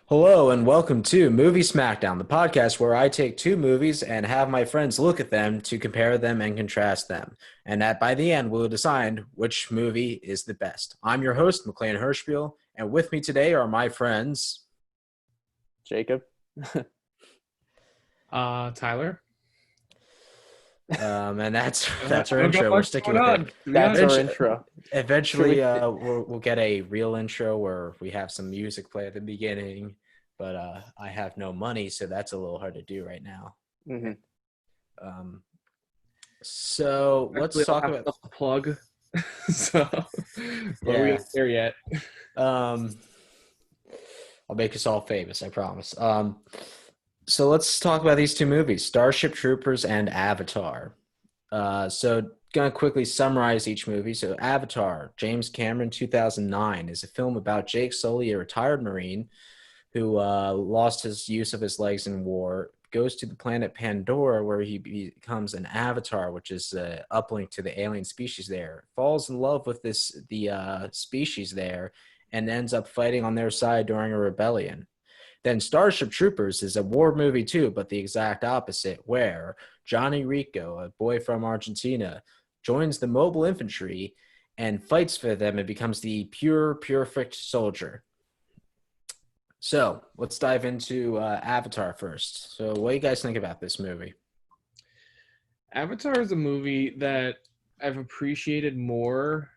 Hello and welcome to Movie Smackdown, the podcast where I take two movies and have my friends look at them to compare them and contrast them. And that by the end, we'll decide which movie is the best. I'm your host, McLean Hirschspiel, and with me today are my friends. Jacob. Tyler. And that's I our don't know intro. We're what's sticking going with on, it. to be That's honest. our intro. Should Eventually, we? we'll get a real intro where we have some music play at the beginning, but I have no money, so that's a little hard to do right now. Mhm. Um, so let's Actually, I'll talk have about. stuff to plug. So, but we Yeah. ain't there yet. Um, I'll make us all famous, I promise. So let's talk about these two movies, Starship Troopers and Avatar. So gonna quickly summarize each movie. So Avatar, James Cameron, 2009, is a film about Jake Sully, a retired Marine who lost his use of his legs in war, goes to the planet Pandora where he becomes an avatar, which is a uplink to the alien species there, falls in love with the species there, and ends up fighting on their side during a rebellion. Then Starship Troopers is a war movie too, but the exact opposite, where Johnny Rico, a boy from Argentina, joins the mobile infantry and fights for them and becomes the perfect soldier. So let's dive into Avatar first. So what do you guys think about this movie? Avatar is a movie that I've appreciated more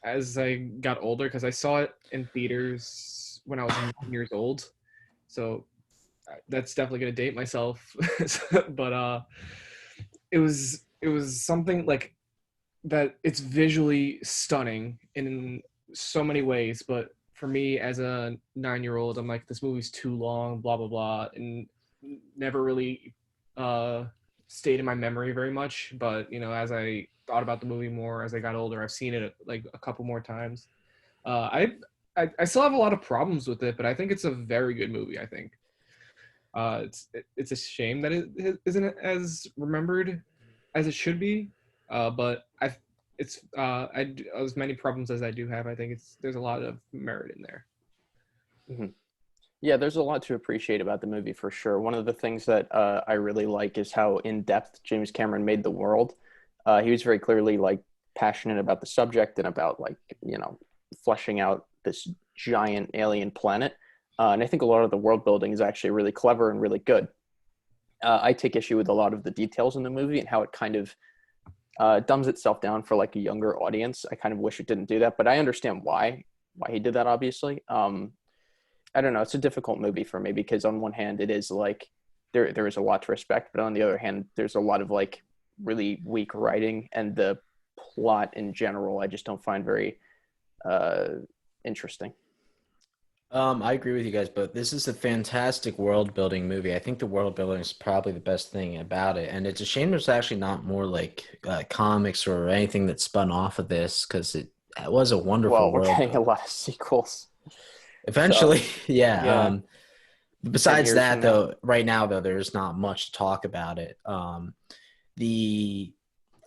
as I got older because I saw it in theaters when I was 9 years old. So that's definitely gonna date myself. But it was something like that. It's visually stunning in so many ways, but for me as a 9 year old, I'm like, this movie's too long, blah blah blah, and never really uh stayed in my memory very much. But as I thought about the movie more as I got older, I've seen it like a couple more times. uh i I still have a lot of problems with it, but I think it's a very good movie. I think it's a shame that it isn't as remembered as it should be. But as many problems as I do have, I think there's a lot of merit in there. Mhm. Yeah, there's a lot to appreciate about the movie for sure. One of the things that I really like is how in depth James Cameron made the world. He was very clearly like passionate about the subject and about like fleshing out this giant alien planet. And I think a lot of the world building is actually really clever and really good. I take issue with a lot of the details in the movie and how it kind of dumbs itself down for like a younger audience. I kind of wish it didn't do that, but I understand why he did that. Obviously, I don't know. It's a difficult movie for me because on one hand, it is like there is a lot to respect, but on the other hand, there's a lot of like really weak writing, and the plot in general I just don't find very uh, interesting. I agree with you guys, but this is a fantastic world building movie. I think the world building is probably the best thing about it, and it's a shame there's actually not more like comics or anything that spun off of this because it was a wonderful Well, we're world getting a building. lot of sequels, so Eventually, yeah. yeah, ten Besides years that, from now. though, right now though, there's not much to talk about it. The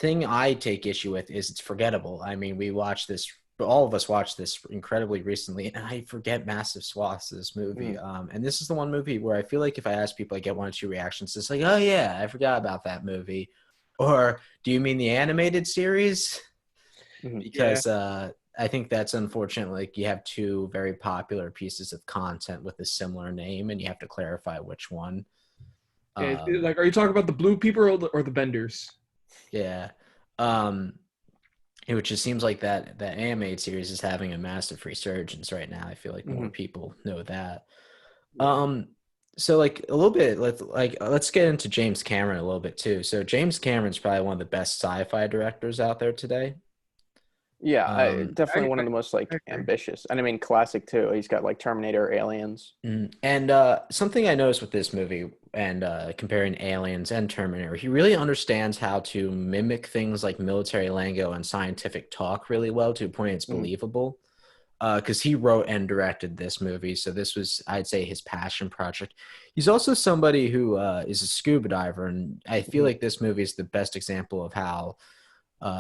thing I take issue with is it's forgettable. I mean, we watched this, all of us watched this incredibly recently, and I forget massive swaths of this movie. Mm. And this is the one movie where I feel like if I ask people, I get one or two reactions. It's like, oh yeah, I forgot about that movie, or do you mean the animated series? Mhm. Yeah. Because I think that's unfortunate. Like you have two very popular pieces of content with a similar name, and you have to clarify which one. Um, Like, are you talking about the blue people or the benders? yeah. Um, which just seems like that animated series is having a massive resurgence right now. I feel like more Mhm. people know that. Yeah. Um, so like a little bit, let's get into James Cameron a little bit too. So James Cameron's probably one of the best sci-fi directors out there today. Yeah, Um, definitely I, one I, of the most I like agree. ambitious, and I mean classic too. He's got like Terminator, Aliens. and something I noticed with this movie and comparing Aliens and Terminator, he really understands how to mimic things like military lingo and scientific talk really well to a point it's Mhm. believable. Because he wrote and directed this movie. So this was, I'd say, his passion project. He's also somebody who is a scuba diver, and I feel Mhm. like this movie is the best example of how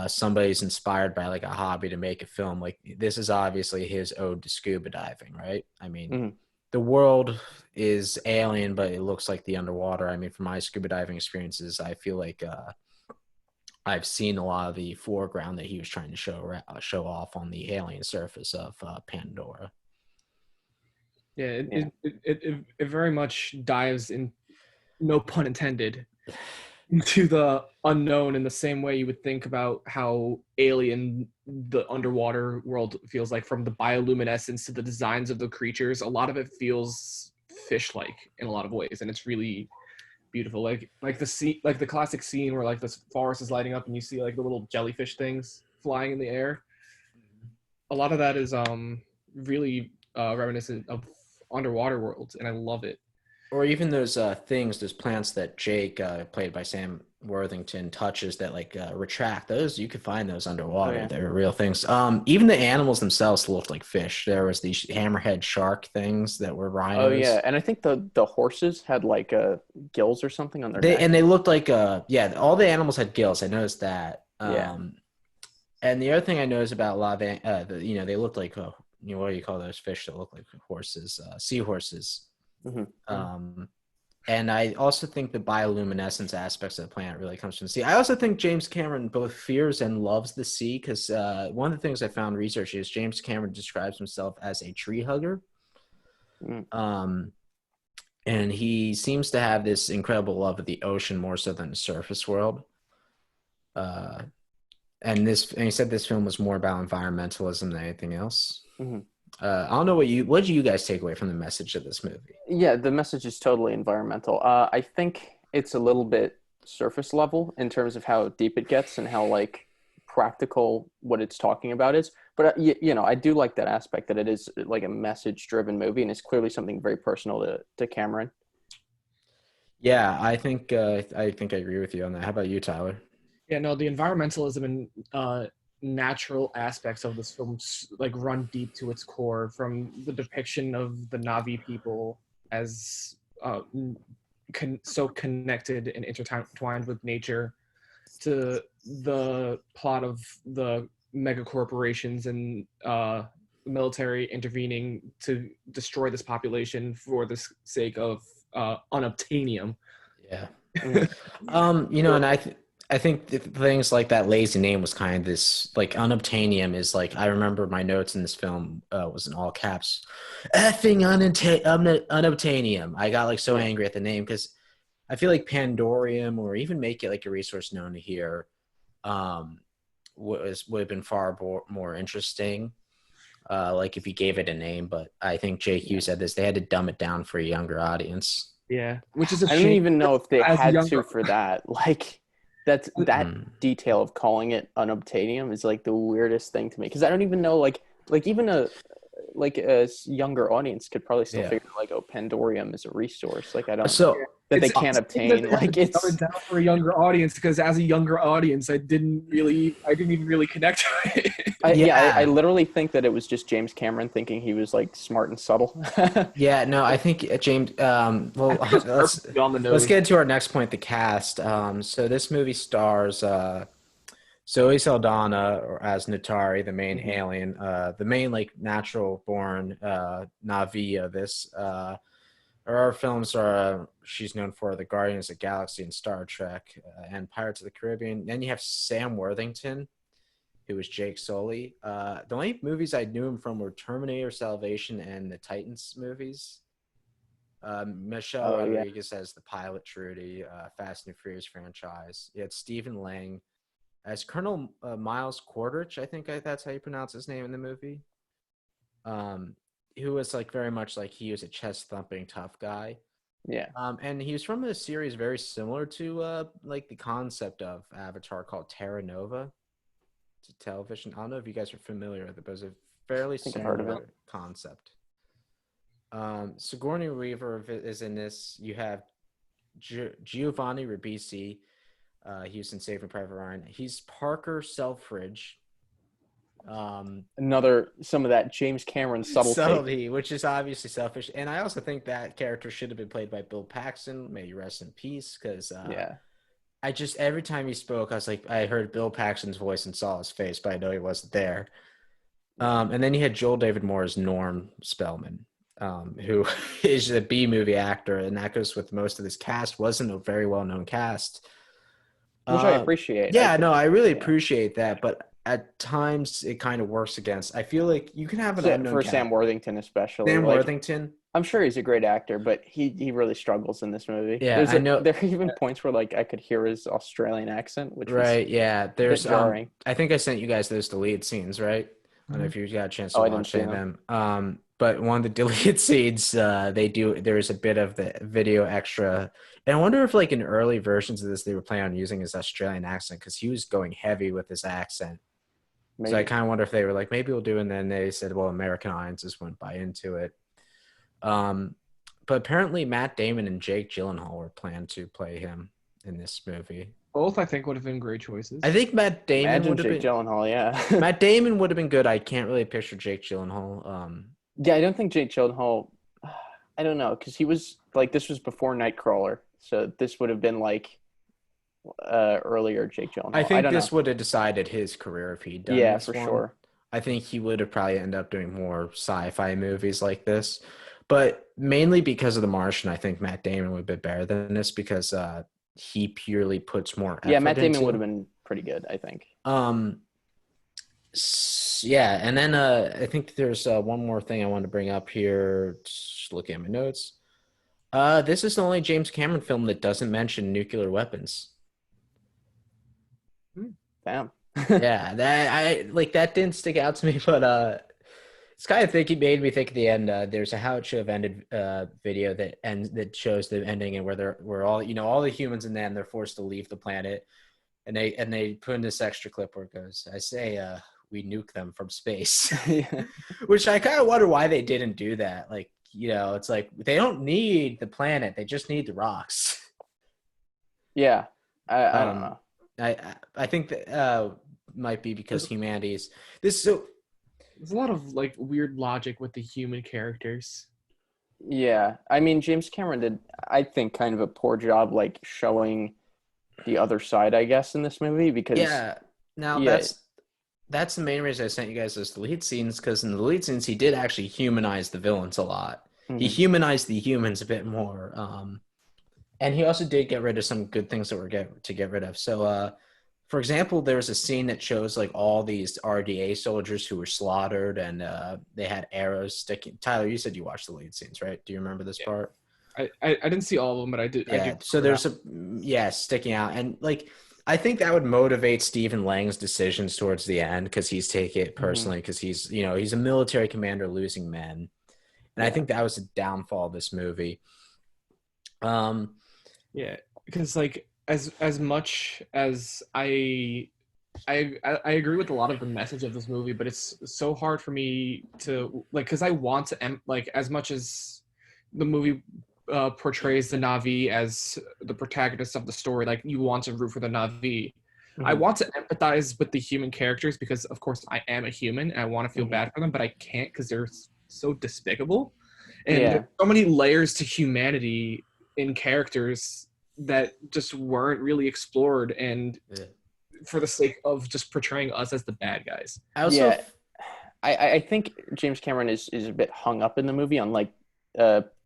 somebody's inspired by like a hobby to make a film. Like this is obviously his ode to scuba diving, right? I mean, Mhm. the world is alien, but it looks like the underwater. I mean, from my scuba diving experiences, I feel like I've seen a lot of the foreground that he was trying to show off on the alien surface of Pandora. Yeah, Yeah. it very much dives in, no pun intended, into the unknown in the same way you would think about how alien the underwater world feels like, from the bioluminescence to the designs of the creatures. A lot of it feels fish-like in a lot of ways, and it's really beautiful. Like the scene, like the classic scene where like the forest is lighting up and you see like the little jellyfish things flying in the air. A lot of that is really reminiscent of underwater worlds, and I love it. Or even those those plants that Jake, played by Sam Worthington, touches that like retract. Those you could find those Oh underwater. yeah. They're real things. Even the animals themselves looked like fish. There was these hammerhead shark things that were Oh yeah, rhinos. and I think the horses had like gills or something on their They neck. and they looked like yeah. All the animals had gills. I noticed that. Yeah. And the other thing I noticed about a lot of they looked like what do you call those fish that look like horses? Seahorses. Hmm. Um, And I also think the bioluminescence aspects of the planet really comes from the sea. I also think James Cameron both fears and loves the sea because one of the things I found researching is James Cameron describes himself as a tree hugger. Mm. Um, and he seems to have this incredible love of the ocean more so than the surface world. Uh, and he said this film was more about environmentalism than anything else. Hmm. I don't know what do you guys take away from the message of this movie? Yeah, the message is totally environmental. I think it's a little bit surface level in terms of how deep it gets and how like practical what it's talking about is. But you know, I do like that aspect that it is like a message-driven movie, and it's clearly something very personal to Cameron. Yeah, I think I agree with you on that. How about you, Tyler? Yeah, no, the environmentalism and natural aspects of this film like run deep to its core, from the depiction of the Navi people as so connected and intertwined with nature, to the plot of the mega corporations and military intervening to destroy this population for the sake of unobtainium. Yeah. Mhm. And I think things like that lazy name was kind of this like unobtainium is like I remember my notes in this film was in all caps, effing unobtainium. I got like so Yeah. angry at the name because I feel like Pandorium or even make it like a resource known to here um would have been far more interesting. Like if you gave it a name, but I think Jake, you Yeah. said this, they had to dumb it down for a younger audience. Yeah, which is a I don't shame. even know if they As a had younger, to for that. Like that Mm. detail of calling it unobtainium is like the weirdest thing to me because I don't even know like even a younger audience could probably still Yeah. figure like oh Pandorium is a resource like I don't So that they it's can't insane that obtain they have to like dumb it's it down for a younger audience, because as a younger audience, I didn't even really connect to it. I yeah, literally think that it was just James Cameron thinking he was like smart and subtle. yeah, no, I think James. I Well, think it was perfectly on the let's nose. get into our next point, the cast. So this movie stars Zoe Saldana or as Natari, the main Mhm. alien, the main like natural born Navi of this. Her films are she's known for the Guardians of the Galaxy and Star Trek and Pirates of the Caribbean. Then you have Sam Worthington, who was Jake Sully. The only movies I knew him from were Terminator Salvation and the Titans movies. Michelle Oh yeah. Rodriguez as the pilot Trudy, Fast and Furious franchise. You had Stephen Lang as Colonel Miles Quaritch. I think that's how you pronounce his name in the movie. Um, who was like very much like he was a chest thumping tough guy. Yeah. And he was from a series very similar to like the concept of Avatar called Terra Nova to television. I don't know if you guys are familiar with it, but it's a fairly I think I've heard of it. similar concept. Sigourney Weaver is in this. You have Giovanni Ribisi. He was in Saving Private Ryan. He's Parker Selfridge. Another some of that James Cameron subtlety. Subtlety, which is obviously selfish. And I also think that character should have been played by Bill Paxton. May he rest in peace. Because Yeah. I just, every time he spoke, I was like, I heard Bill Paxton's voice and saw his face, but I know he wasn't there. And then you had Joel David Moore as Norm Spellman. who is a B movie actor, and that goes with most of this cast. Wasn't a very well known cast. which I Uh, appreciate. yeah, no, I really Yeah. appreciate that, but at times it kind of works against. I feel like you can have an unknown For Sam cast. Worthington especially. Sam Like Worthington. I'm sure he's a great actor, but he really struggles in this movie. Yeah, I know. There are even points where like I could hear his Australian accent, which was Right. Yeah. a bit There's jarring. I think I sent you guys those deleted scenes, right? I don't know Mhm. if you got a chance to Oh, I didn't watch see any of them. them. But one of the deleted scenes, there's a bit of the video extra. And I wonder if like in early versions of this they were planning on using his Australian accent because he was going heavy with his accent. So I Maybe. kind of wonder if they were like, maybe we'll do, and then they said, well, American audiences wouldn't buy into it. Um, but apparently Matt Damon and Jake Gyllenhaal were planned to play him in this movie. Both I think would have been great I choices. think Imagine Jake Gyllenhaal, yeah. Matt Damon would have been good. I can't really picture Jake Gyllenhaal. Yeah, I don't think Jake Gyllenhaal. I don't know because he was like this was before Nightcrawler, so this would have been like earlier Jake I Gyllenhaal. I think don't know. this would have decided his career if he'd done Yeah, this for one. sure. I think he would have probably ended up doing more sci-fi movies like this, but mainly because of The Martian, I think Matt Damon would be better than this because he purely puts more Yeah, effort Matt Damon would have into. been pretty good, I think. Um, yeah, and then I think there's one more thing I wanted to bring up here. Just looking at my notes. This is the only James Cameron film that doesn't mention nuclear weapons. Damn. Yeah, that I like that didn't stick out to me, but it's kind of think it made me think at the end. There's a how it should have ended video that shows the ending and where all all the humans and then they're forced to leave the planet, and they put in this extra clip where it goes, I say we nuke them from space. Yeah. Which I kind of wonder why they didn't do that. Like, it's like they don't need the planet, they just need the rocks. Yeah. I don't Um know. I think that might be because humanity's this so There's a lot of like weird logic with the human characters. Yeah. I mean, James Cameron did, I think, kind of a poor job like showing the other side, I guess, in this movie because yeah. Now yeah. that's the main reason I sent you guys those lead scenes, because in the lead scenes he did actually humanize the villains a lot. He Mhm. humanized the humans a bit more. And he also did get rid of some good things that were to get rid of. So for example, there's a scene that shows like all these RDA soldiers who were slaughtered and they had arrows sticking. Tyler, you said you watched the lead scenes, right? Do you remember this part? I didn't see all of them, but I did. I Yeah. do. So there's sticking out. And like, I think that would motivate Stephen Lang's decisions towards the end because he's taking it Mhm. personally because he's a military commander losing men. And I Yeah. think that was a downfall of this movie. Um, Yeah, because like as much as I agree with a lot of the message of this movie, but it's so hard for me to like because I want to like as much as the movie portrays the Na'vi as the protagonist of the story, like you want to root for the Na'vi. I Mhm. want to empathize with the human characters because, of course, I am a human and I want to feel Mhm. bad for them, but I can't because they're so despicable. And Yeah. there's so many layers to humanity in characters that just weren't really explored, and yeah. for the sake of just portraying us as the bad guys. I also Yeah. I think James Cameron is a bit hung up in the movie on like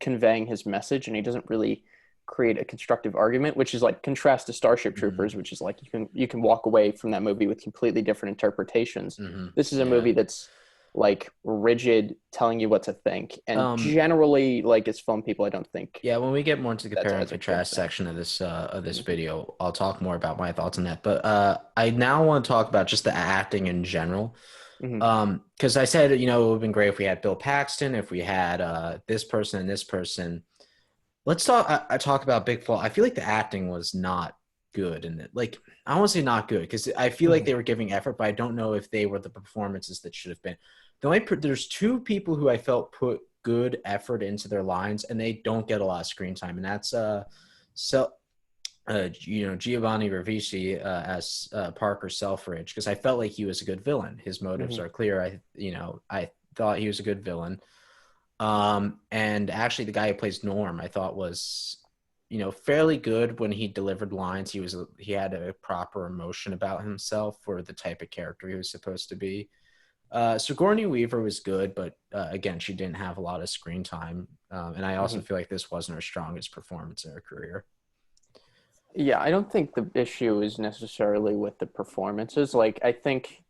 conveying his message, and he doesn't really create a constructive argument, which is like contrast to Starship Troopers, which is like you can walk away from that movie with completely different interpretations. This is a movie that's like rigid, telling you what to think, and generally, like as film people, I don't think. Yeah, when we get more into the compare and that's a good contrast thing. section of this video, I'll talk more about my thoughts on that. But I now want to talk about just the acting in general. Mhm. Because I said, it would have been great if we had Bill Paxton, if we had this person and this person. Let's talk. I talk about Big Fall. I feel like the acting was not good, and like I won't say not good because I feel like Mhm. they were giving effort, but I don't know if they were the performances that should have been. There's two people who I felt put good effort into their lines, and they don't get a lot of screen time, and that's Giovanni Ribisi as Parker Selfridge, because I felt like he was a good villain. His motives Mhm. are clear. I thought he was a good villain. And actually the guy who plays Norm, I thought was, fairly good when he delivered lines. He had a proper emotion about himself for the type of character he was supposed to be. Sigourney Weaver was good, but again, she didn't have a lot of screen time. And I also Mhm. feel like this wasn't her strongest performance in her career. Yeah, I don't think the issue is necessarily with the performances. Like, I think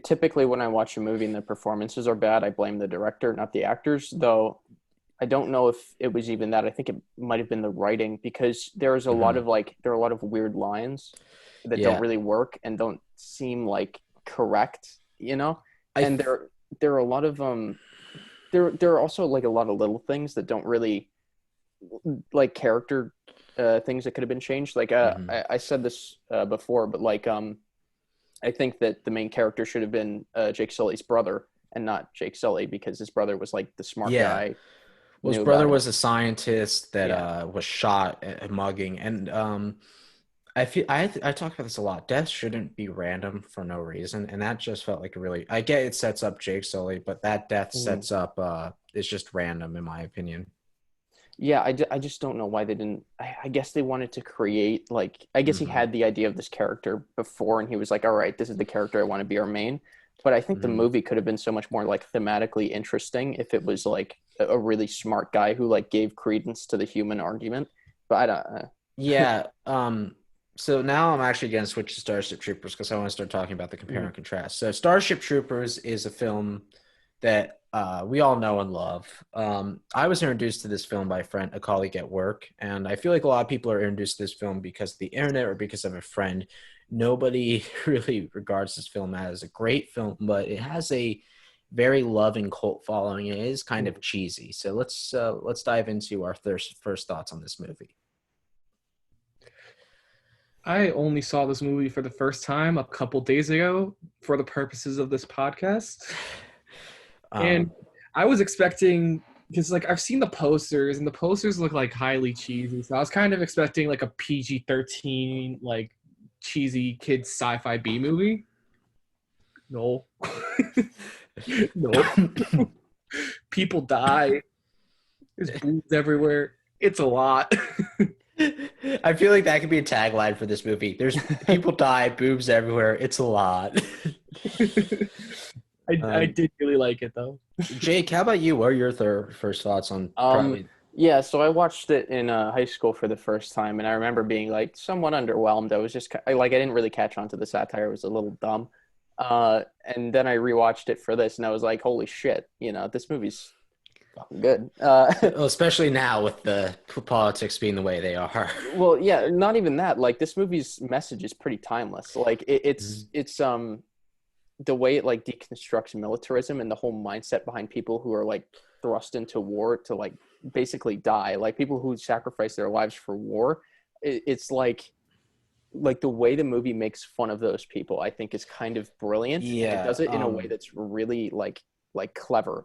typically when I watch a movie and the performances are bad, I blame the director, not the actors. Though I don't know if it was even that. I think it might have been the writing because there's a lot Mhm. of there are a lot of weird lines that don't Yeah, really work and don't seem like correct, you know? I And th- there are a lot of there are also like a lot of little things that don't really like character things that could have been changed. Like mhm. I said this before, but I think that the main character should have been Jake Sully's brother and not Jake Sully because his brother was like the smart Yeah. guy, Well, his knew brother about it. was a scientist that Yeah. was shot at mugging, and I talk about this a lot. Death shouldn't be random for no reason, and that just felt like a really. I get it sets up Jake Sully, but that death Mhm. sets up is just random in my opinion. Yeah, I just don't know why they didn't. I guess they wanted to create I guess he Hmm. had the idea of this character before, and he was like, "All right, this is the character I want to be our main." But I think the Hmm. movie could have been so much more thematically interesting if it was like a really smart guy who gave credence to the human argument. But I don't. Yeah. So now I'm actually going to switch to Starship Troopers because I want to start talking about the compare Mhm. and contrast. So Starship Troopers is a film that we all know and love. I was introduced to this film by a colleague at work, and I feel like a lot of people are introduced to this film because of the internet or because of a friend. Nobody really regards this film as a great film, but it has a very loving cult following. It is kind of Mhm. cheesy. So let's dive into our first thoughts on this movie. I only saw this movie for the first time a couple days ago for the purposes of this podcast. Um, And I was expecting because I've seen the posters and the posters look like highly cheesy. So I was kind of expecting like a PG-13 cheesy kids sci-fi B movie. No. Nope. People die. There's boobs everywhere. It's a lot. I feel like that could be a tagline for this movie. There's people die, boobs everywhere. It's a lot. I Um, did really like it though. Jake, how about you? What are your first thoughts on Um, probably? yeah, so I watched it in high school for the first time, and I remember being somewhat underwhelmed. I was just I didn't really catch on to the satire; it was a little dumb. And then I rewatched it for this, and I was like, "Holy shit!" This movie's fucking good. Well, especially now with the politics being the way they are. Well, yeah, not even that. This movie's message is pretty timeless. Mhm. It's the way it deconstructs militarism and the whole mindset behind people who are thrust into war to basically die, like people who sacrifice their lives for war. It's like the way the movie makes fun of those people, I think, is kind of brilliant, and it Yeah. does it in a way that's really clever.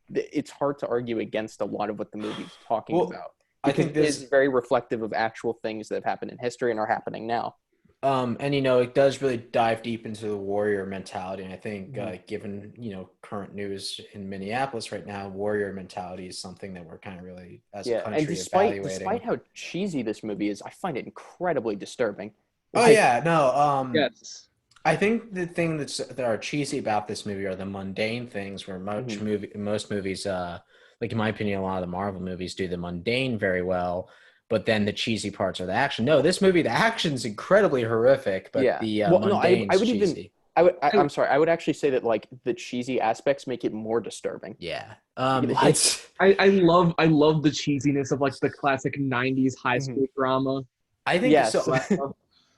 It's hard to argue against a lot of what the movie's talking Well, about I because think it is this very reflective of actual things that have happened in history and are happening now. and it does really dive deep into the warrior mentality. And I think Mhm. given, current news in Minneapolis right now, warrior mentality is something that we're kind of really as a Yeah, and country despite evaluating. how cheesy this movie is, I find it incredibly disturbing. Oh Like, yeah, no. Yes. I think the thing that are cheesy about this movie are the mundane things where mhm. most movies, like in my opinion, a lot of the Marvel movies do the mundane very well, but then the cheesy parts are the action. No, this movie, the action's incredibly horrific, but Yeah. the Well, no, I mundane's would even cheesy. I, I'm sorry, I would actually say that the cheesy aspects make it more disturbing. Yeah. Like, It's I love the cheesiness of the classic '90s high mhm. school drama. I think Yes. so.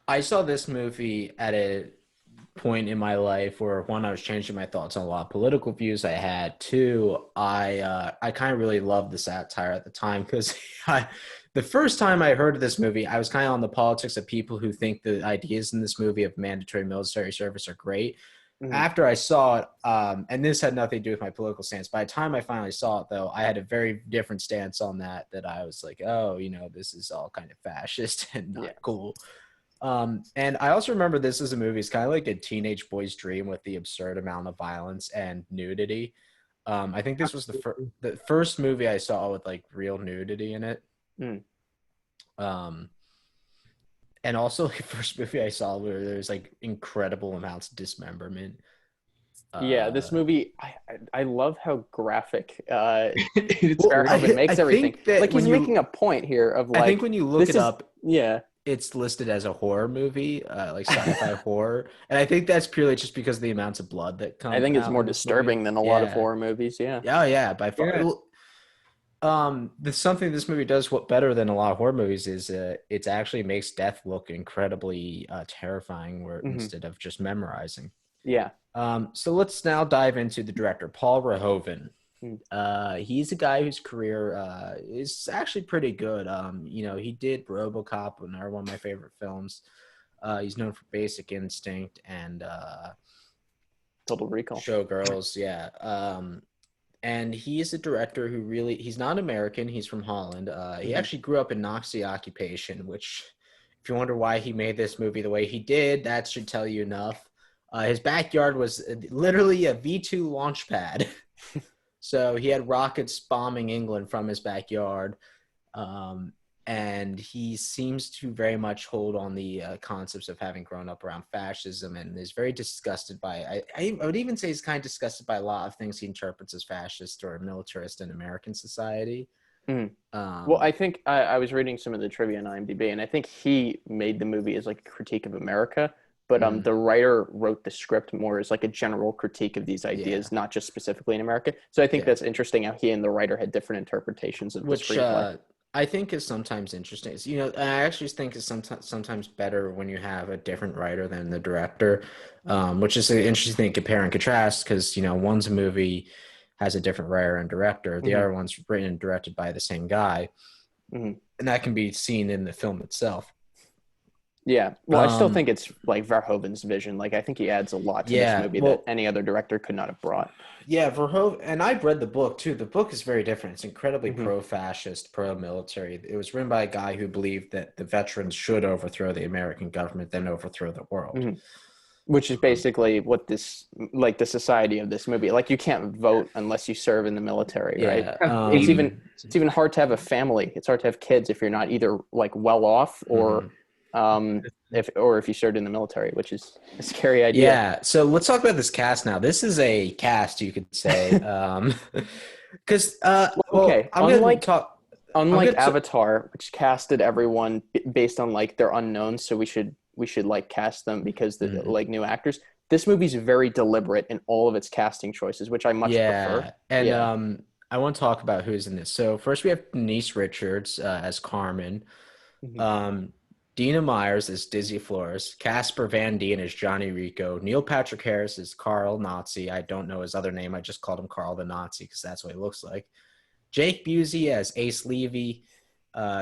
I saw this movie at a point in my life where one, I was changing my thoughts on a lot of political views I had. Two, I kind of really loved the satire at the time because the first time I heard of this movie, I was kind of on the politics of people who think the ideas in this movie of mandatory military service are great. Mhm. After I saw it, and this had nothing to do with my political stance. By the time I finally saw it, though, I had a very different stance on that. That I was like, oh, this is all kind of fascist and not Yeah. cool. And I also remember this as a movie. It's kind of like a teenage boy's dream with the absurd amount of violence and nudity. I think this was Absolutely. the first movie I saw with real nudity in it. Mm. Um, and also the first movie I saw where there's incredible amounts of dismemberment. Yeah, this movie, I love how graphic It's Well, very Verhoeven I makes everything. think that Like he's making a point here of I think like when you look this it is up, yeah. it's listed as a horror movie, like sci-fi horror, and I think that's purely just because of the amounts of blood that I come think it's out more in this movie. disturbing than a lot of Yeah, horror movies. Yeah. yeah, oh, yeah, by far. yeah. Well, there's something this movie does what better than a lot of horror movies is it actually makes death look incredibly terrifying, where Hmm. instead of just memorizing. Yeah. So let's now dive into the director, Paul Verhoeven. Mm. He's a guy whose career is actually pretty good. He did RoboCop, another one of my favorite films. He's known for Basic Instinct and Total Recall. Showgirls, yeah. And he is a director who he's not American. He's from Holland. He Mhm. actually grew up in Nazi occupation, which, if you wonder why he made this movie the way he did, that should tell you enough. His backyard was literally a V-2 launch pad. So he had rockets bombing England from his backyard. And he seems to very much hold on the concepts of having grown up around fascism and is very disgusted by I would even say he's kind of disgusted by a lot of things he interprets as fascist or militarist in American society. Mm. Well, Um, I think I was reading some of the trivia on IMDb, and I think he made the movie as like a critique of America, but mm, the writer wrote the script more as like a general critique of these yeah, ideas, not just specifically in America. So I think yeah. that's interesting how he and the writer had different interpretations of the Which screenplay. I think is sometimes interesting. I actually think is sometimes better when you have a different writer than the director, which is an interesting thing, compare and contrast, because one's a movie has a different writer and director, the Hmm. other one's written and directed by the same guy, Hmm. and that can be seen in the film itself. Yeah. Well, I still Um, think it's like Verhoeven's vision. Like I think he adds a lot to this yeah, movie that well, any other director could not have brought. yeah, Verhoeven, and I've read the book too. The book is very different. It's incredibly Hmm. pro-fascist, pro-military. It was written by a guy who believed that the veterans should overthrow the American government, then overthrow the world. Hmm. Which is Um, basically what this, like the society of this movie. Like you can't vote unless you serve in the military, right? yeah. Have It's babies. even hard to have a family. It's hard to have kids if you're not either like well off or Mhm. if you served in the military, which is a scary idea. Yeah. So let's talk about this cast now. This is a cast, you could say, because Well, okay, I'm gonna talk. I'm unlike gonna. Avatar, which casted everyone based on like they're unknowns, so we should like cast them because they're Mhm. like new actors. This movie's very deliberate in all of its casting choices, which I much prefer. Yeah, and Yeah. I want to talk about who's in this. So first we have Denise Richards as Carmen. Mhm. Um, Dina Myers as Dizzy Flores, Casper Van Dien as Johnny Rico, Neil Patrick Harris as Carl Nazi. I don't know his other name. I just called him Carl the Nazi because that's what he looks like. Jake Busey as Ace Levy,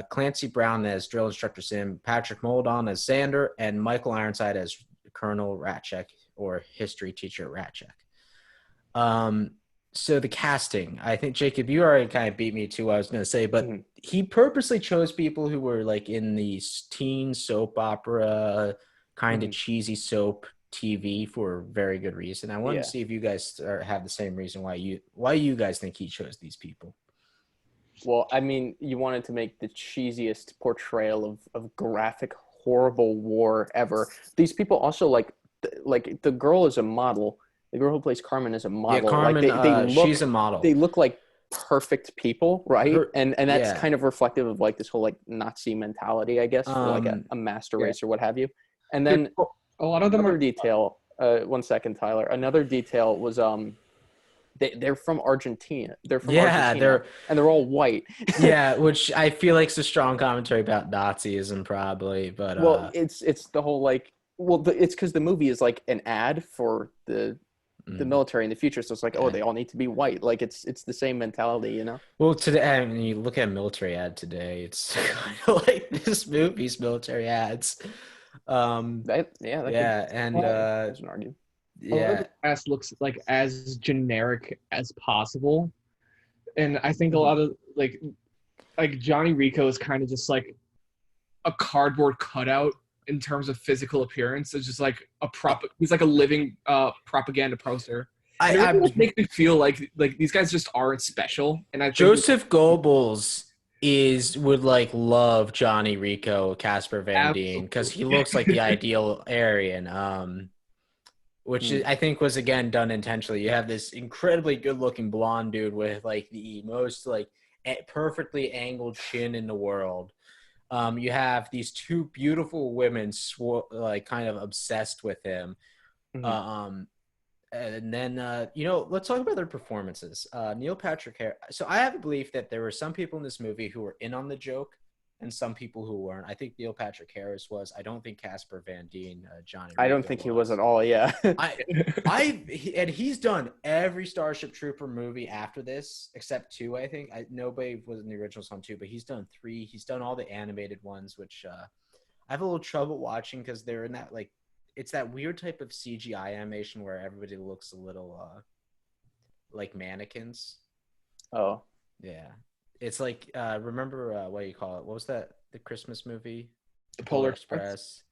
Clancy Brown as Drill Instructor Sim, Patrick Moldon as Xander, and Michael Ironside as Colonel Ratchek or History Teacher Ratchek. Um, so the casting, I think Jacob, you already kind of beat me to what I was going to say, but Mhm. he purposely chose people who were like in the teen soap opera, kind of Mhm. cheesy soap TV for very good reason. I wanted to Yeah. see if you guys have the same reason why you guys think he chose these people. Well, I mean, you wanted to make the cheesiest portrayal of graphic, horrible war ever. These people also like the girl is a model. The girl who plays Carmen is a Yeah, model. Like Carmen, they she's a they model. look like perfect people, right? Her, And that's yeah. kind of reflective of like this whole like Nazi mentality, I guess, for like Um, a master Yeah. race or what have you. And They're, then a lot of them another are. detail. 1 second, Tyler. Another detail was they're from Argentina. They're from yeah, Argentina, and they're all white. yeah, which I feel like is a strong commentary about Nazism, probably. But Well, it's the whole like it's because the movie is like an ad for the mm, military in the future, so it's like oh yeah. they all need to be white. Like it's the same mentality, you know. Well, today, I mean, you look at a military ad today, it's kind of like this movie's military ads. That could Yeah, and there's an argument. A lot of yeah, the cast looks like as generic as possible, and I think a Mhm. lot of like Johnny Rico is kind of just like a cardboard cutout in terms of physical appearance. It's just like a prop. He's like a living propaganda poster, and it I really just makes me feel like these guys just aren't special. And I think Joseph Goebbels would like love Johnny Rico, Casper Van Dien, because he absolutely, looks like the ideal Aryan. which Mm. I think was again done intentionally. You have this incredibly good-looking blonde dude with like the most like perfectly angled chin in the world. You have these two beautiful women, like kind of obsessed with him. Mhm. Um, and then let's talk about their performances. Neil Patrick Harris. So I have a belief that there were some people in this movie who were in on the joke, and some people who weren't. I think Neil Patrick Harris was. I don't think Casper Van Dien, Johnny I don't Ringo think he was at was. all. Yeah. I and he's done every Starship Trooper movie after this except two. I think nobody was in the original song two, but he's done three. He's done all the animated ones, which I have a little trouble watching because they're in that like it's that weird type of CGI animation where everybody looks a little like mannequins. Oh, Yeah, it's like remember what do you call it? What was that? The Christmas movie, The Polar Polar Express. Express.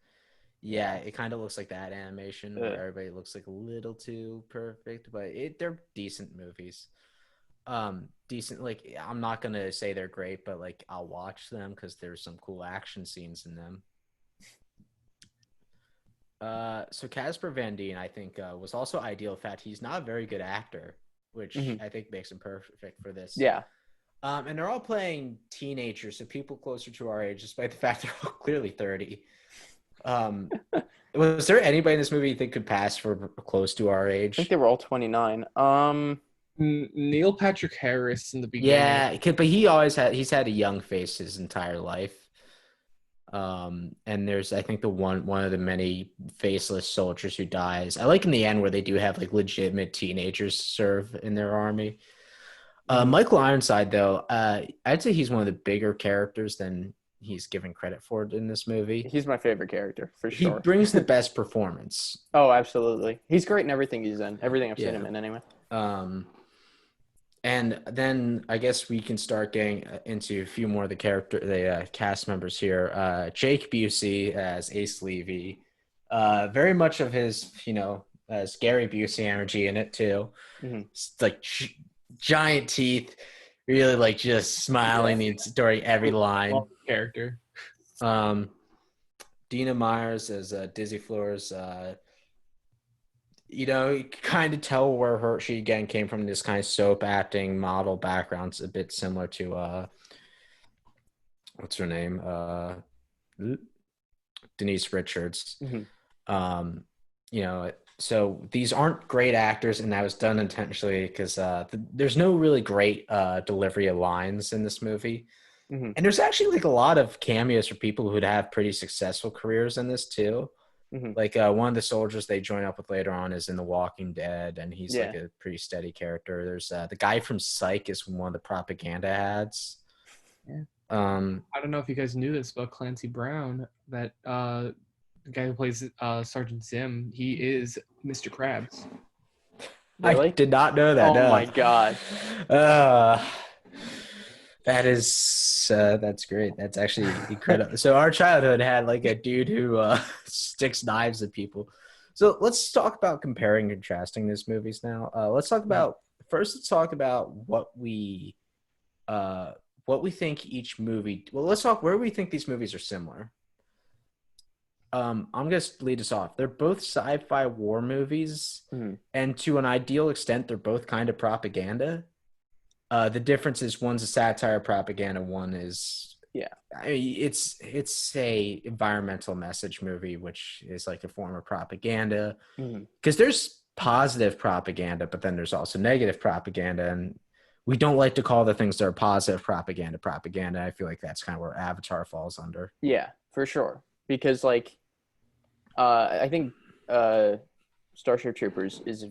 Yeah, it kind of looks like that animation where Ugh. everybody looks like a little too perfect, but they're decent movies. Decent. Like I'm not gonna say they're great, but like I'll watch them because there's some cool action scenes in them. So Casper Van Dien, I think, was also ideal. In fact, he's not a very good actor, which Mhm. I think makes him perfect for this. Yeah. And they're all playing teenagers, so people closer to our age, despite the fact they're all clearly 30. Um, was there anybody in this movie you think could pass for close to our I think they age? were all 29. Neil Patrick Harris in the beginning. Yeah, but he's had a young face his entire life. And there's I think the one of the many faceless soldiers who dies. I like in the end where they do have like legitimate teenagers serve in their army. Mhm. Michael Ironside though, I'd say he's one of the bigger characters than he's given credit for in this movie. He's my favorite character for He sure. brings the best performance. Oh, absolutely. He's great in everything he's in. Everything I've seen Yeah. him in, anyway. Um, and then I guess we can start getting into a few more of the cast members here. Jake Busey as Ace Levy, very much of his, as Gary Busey energy in it too. Mhm. It's like giant teeth, really like just smiling during every line. Character. Um, Dina Myers as Dizzy Flores. You kind of tell where she again came from, this kind of soap acting model background. It's a bit similar to what's her name? Denise Richards. Mhm. Um, so these aren't great actors, and that was done intentionally because there's no really great delivery of lines in this movie. Mhm. And there's actually like a lot of cameos for people who'd have pretty successful careers in this too. Mhm. Like one of the soldiers they join up with later on is in The Walking Dead, and he's like Yeah. a pretty steady character. There's the guy from Psych is one of the propaganda ads. Yeah. Um, I don't know if you guys knew this, but Clancy Brown, that the guy who plays Sergeant Zim, he is Mr. Krabs. Really? I did not know that. Oh No. my God. Uh, that's great. That's actually incredible. So our childhood had like a dude who sticks knives at people. So let's talk about comparing and contrasting these movies now. Let's talk about what we think each movie. Well, let's talk where we think these movies are similar. I'm gonna lead us off. They're both sci-fi war movies, Mhm. and to an ideal extent, they're both kind of propaganda. The difference is one's a satire propaganda, one is Yeah. I mean, it's a environmental message movie, which is like a form of propaganda. Mhm. Because there's positive propaganda, but then there's also negative propaganda, and we don't like to call the things that are positive propaganda propaganda. I feel like that's kind of where Avatar falls under. Yeah, for sure. Because like I think Starship Troopers is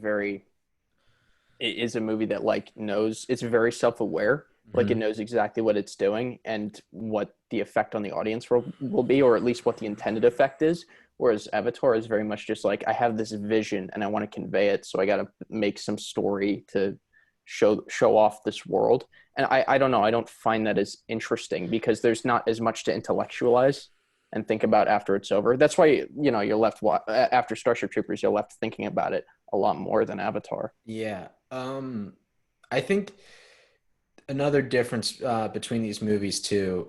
a movie that like knows it's very self-aware. Like it Mhm. knows exactly what it's doing and what the effect on the audience will be, or at least what the intended effect is. Whereas Avatar is very much just like I have this vision and I want to convey it, so I got to make some story to show off this world. And I don't know, I don't find that as interesting because there's not as much to intellectualize and think about after it's over. That's why you're left after Starship Troopers, you're left thinking about it a lot more than Avatar. Yeah. I think another difference between these movies too.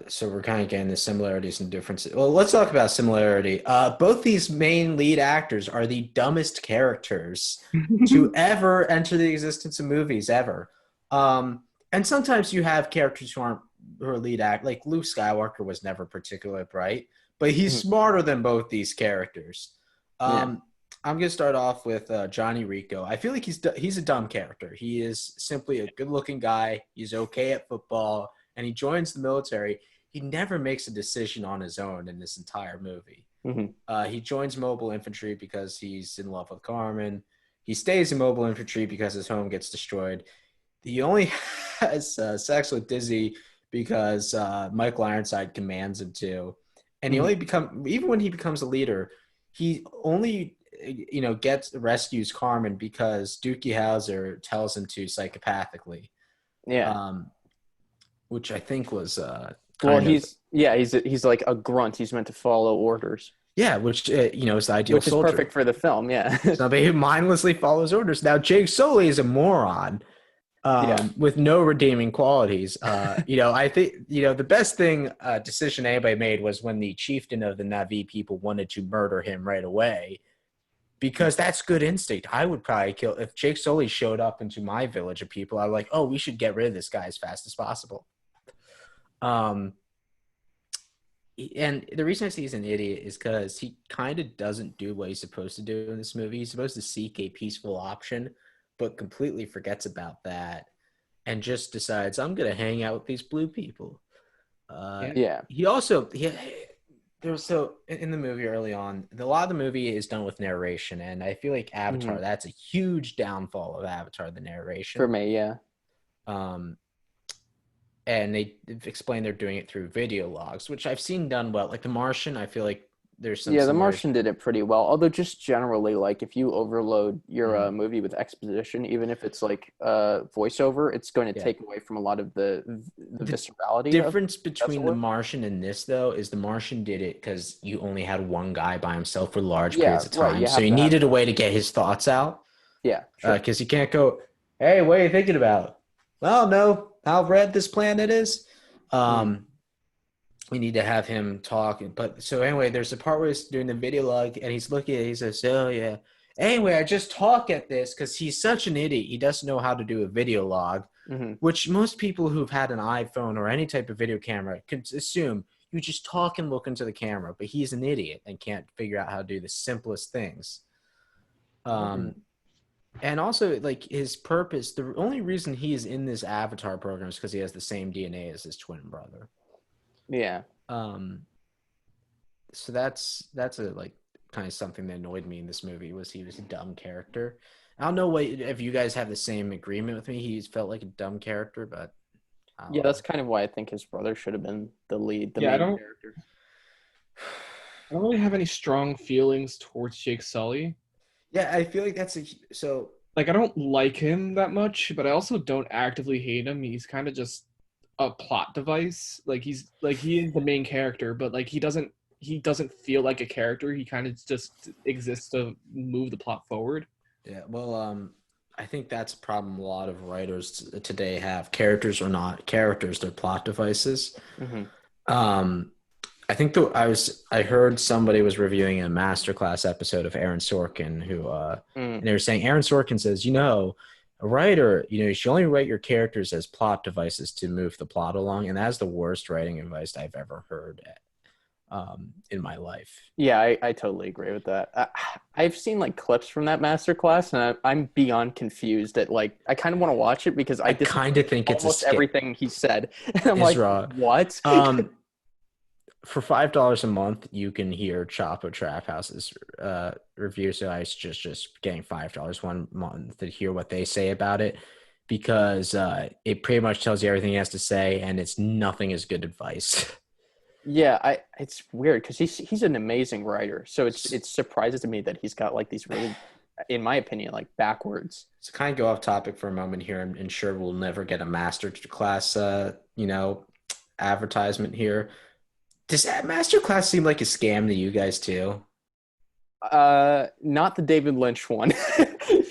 So we're kind of getting the similarities and differences. Well, let's talk about similarity. Both these main lead actors are the dumbest characters to ever enter the existence of movies ever. And sometimes you have characters who are lead act. Like Luke Skywalker was never particularly bright, but he's Mhm. smarter than both these characters. Yeah. I'm gonna start off with Johnny Rico. I feel like he's a dumb character. He is simply a good-looking guy. He's okay at football, and he joins the military. He never makes a decision on his own in this entire movie. Hmm. He joins mobile infantry because he's in love with Carmen. He stays in mobile infantry because his home gets destroyed. He only has sex with Dizzy because Michael Ironside commands him to, and he Hmm. only even when he becomes a leader, he only rescues Carmen because Dookie Howser tells him to psychopathically, Yeah. um, which I think was Well, kind of he's like a grunt. He's meant to follow orders, yeah, which is the ideal which is soldier. perfect for the film. Yeah. Somebody who mindlessly follows orders. Now Jake Sully is a moron Yeah. with no redeeming qualities. I think the best decision anybody made was when the chieftain of the Navi people wanted to murder him right away, because that's good instinct. I would probably kill if Jake Sully showed up into my village of people. I'm like, oh, we should get rid of this guy as fast as possible. Um, and the reason I say he's an idiot is because he kind of doesn't do what he's supposed to do in this movie. He's supposed to seek a peaceful option, but completely forgets about that and just decides I'm gonna hang out with these blue people. Yeah. Yeah. He also there was so in the movie early on, a lot of the movie is done with narration, and I feel like Avatar, Hmm. that's a huge downfall of Avatar, the For narration. me, yeah. Um, and they explain they're doing it through video logs, which I've seen done well. Like The Martian, I feel like there's some Yeah, The similarities. Martian did it pretty well. Although just generally, like if you overload your Mm, movie with exposition, even if it's like voiceover, it's going to yeah. take away from a lot of the The viscerality of difference that's between The work. Martian and this, though, is The Martian did it because you only had one guy by himself for large periods Yeah, of right. time. You So have you to have needed a that. way to get his thoughts out Yeah, sure. because you can't go, hey, what are you thinking about? Well, no, how red this planet is. Mhm. Um, we need to have him talk. But so anyway, there's a part where he's doing the video log and he's looking at it, he says, oh, yeah. Anyway, I just talk at this because he's such an idiot. He doesn't know how to do a video log, Hmm. which most people who've had an iPhone or any type of video camera could assume you just talk and look into the camera, but he's an idiot and can't figure out how to do the simplest things. Hmm. Um, and also, like, his purpose, the only reason he is in this Avatar program is because he has the same DNA as his twin brother. Yeah. Um, so that's a like kind of something that annoyed me in this movie was he was a dumb character. I don't know what if you guys have the same agreement with me. He felt like a dumb character, but I don't Yeah, know. that's kind of why I think his brother should have been the lead, the Yeah, I main don't character. I don't really have any strong feelings towards Jake Sully. Yeah, I feel like that's a so. Like I don't like him that much, but I also don't actively hate him. He's kind of just a plot device. Like he is the main character, but like he doesn't feel like a character. He kind of just exists to move the plot forward. Yeah, well, I think that's a problem a lot of writers today have. Characters are not characters; they're plot devices. Hmm. Um, I think I heard somebody was reviewing a masterclass episode of Aaron Sorkin who Mm. and they were saying Aaron Sorkin says, a writer, you should only write your characters as plot devices to move the plot along, and that's the worst writing advice I've ever heard in my life. Yeah, I totally agree with that. I've seen like clips from that masterclass, and I'm beyond confused at like I kind of want to watch it because I I kind disagree of with think it's a almost skit. everything he said, and I'm like, Isra. what? For $5 a month, you can hear Chapo Trap House's review. So I suggest just getting $5 one month to hear what they say about it, because it pretty much tells you everything he has to say, and it's nothing as good advice. Yeah, it's weird because he's an amazing writer, so it surprises to me that he's got like these really, in my opinion, like backwards. To kind of go off topic for a moment here, and ensure we'll never get a master class, advertisement here. Does that master class seem like a scam to you guys too? Not the David Lynch one. I've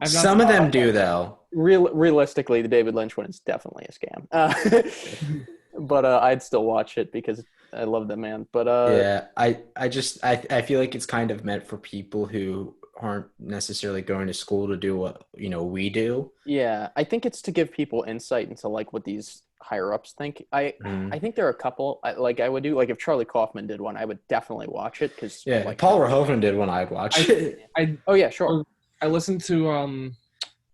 not Some of seen them that do yet. though. realistically, the David Lynch one is definitely a scam. But I'd still watch it because I love that man. But Yeah, I feel like it's kind of meant for people who aren't necessarily going to school to do what, we do. yeah, I think it's to give people insight into like what these higher ups think. I Mhm. think there are a couple I would do, like if Charlie Kaufman did one, I would definitely watch it because Yeah, like Paul Verhoeven did one I'd watch. I I oh yeah, sure. I listened to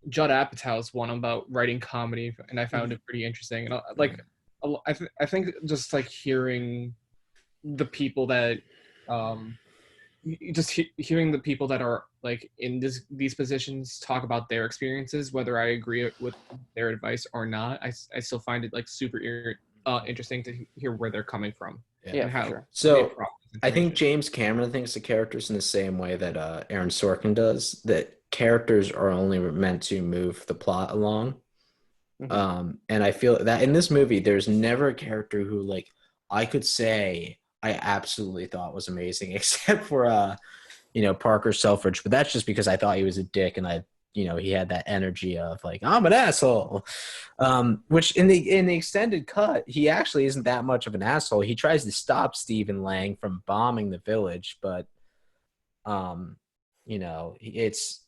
Judd Apatow's one about writing comedy, and I found it pretty interesting. And I think just like hearing the people that um hearing the people that are like in these positions talk about their experiences, whether I agree with their advice or not, I still find it like super interesting to hear where they're coming from Yeah. Yeah, and for how sure. they So process I think information. James Cameron thinks the characters in the same way that Aaron Sorkin does, that characters are only meant to move the plot along. Hmm. And I feel that in this movie, there's never a character who like I could say I absolutely thought was amazing, except for Parker Selfridge, but that's just because I thought he was a dick and he had that energy of like, I'm an asshole. Which in the extended cut, he actually isn't that much of an asshole. He tries to stop Stephen Lang from bombing the village, but it's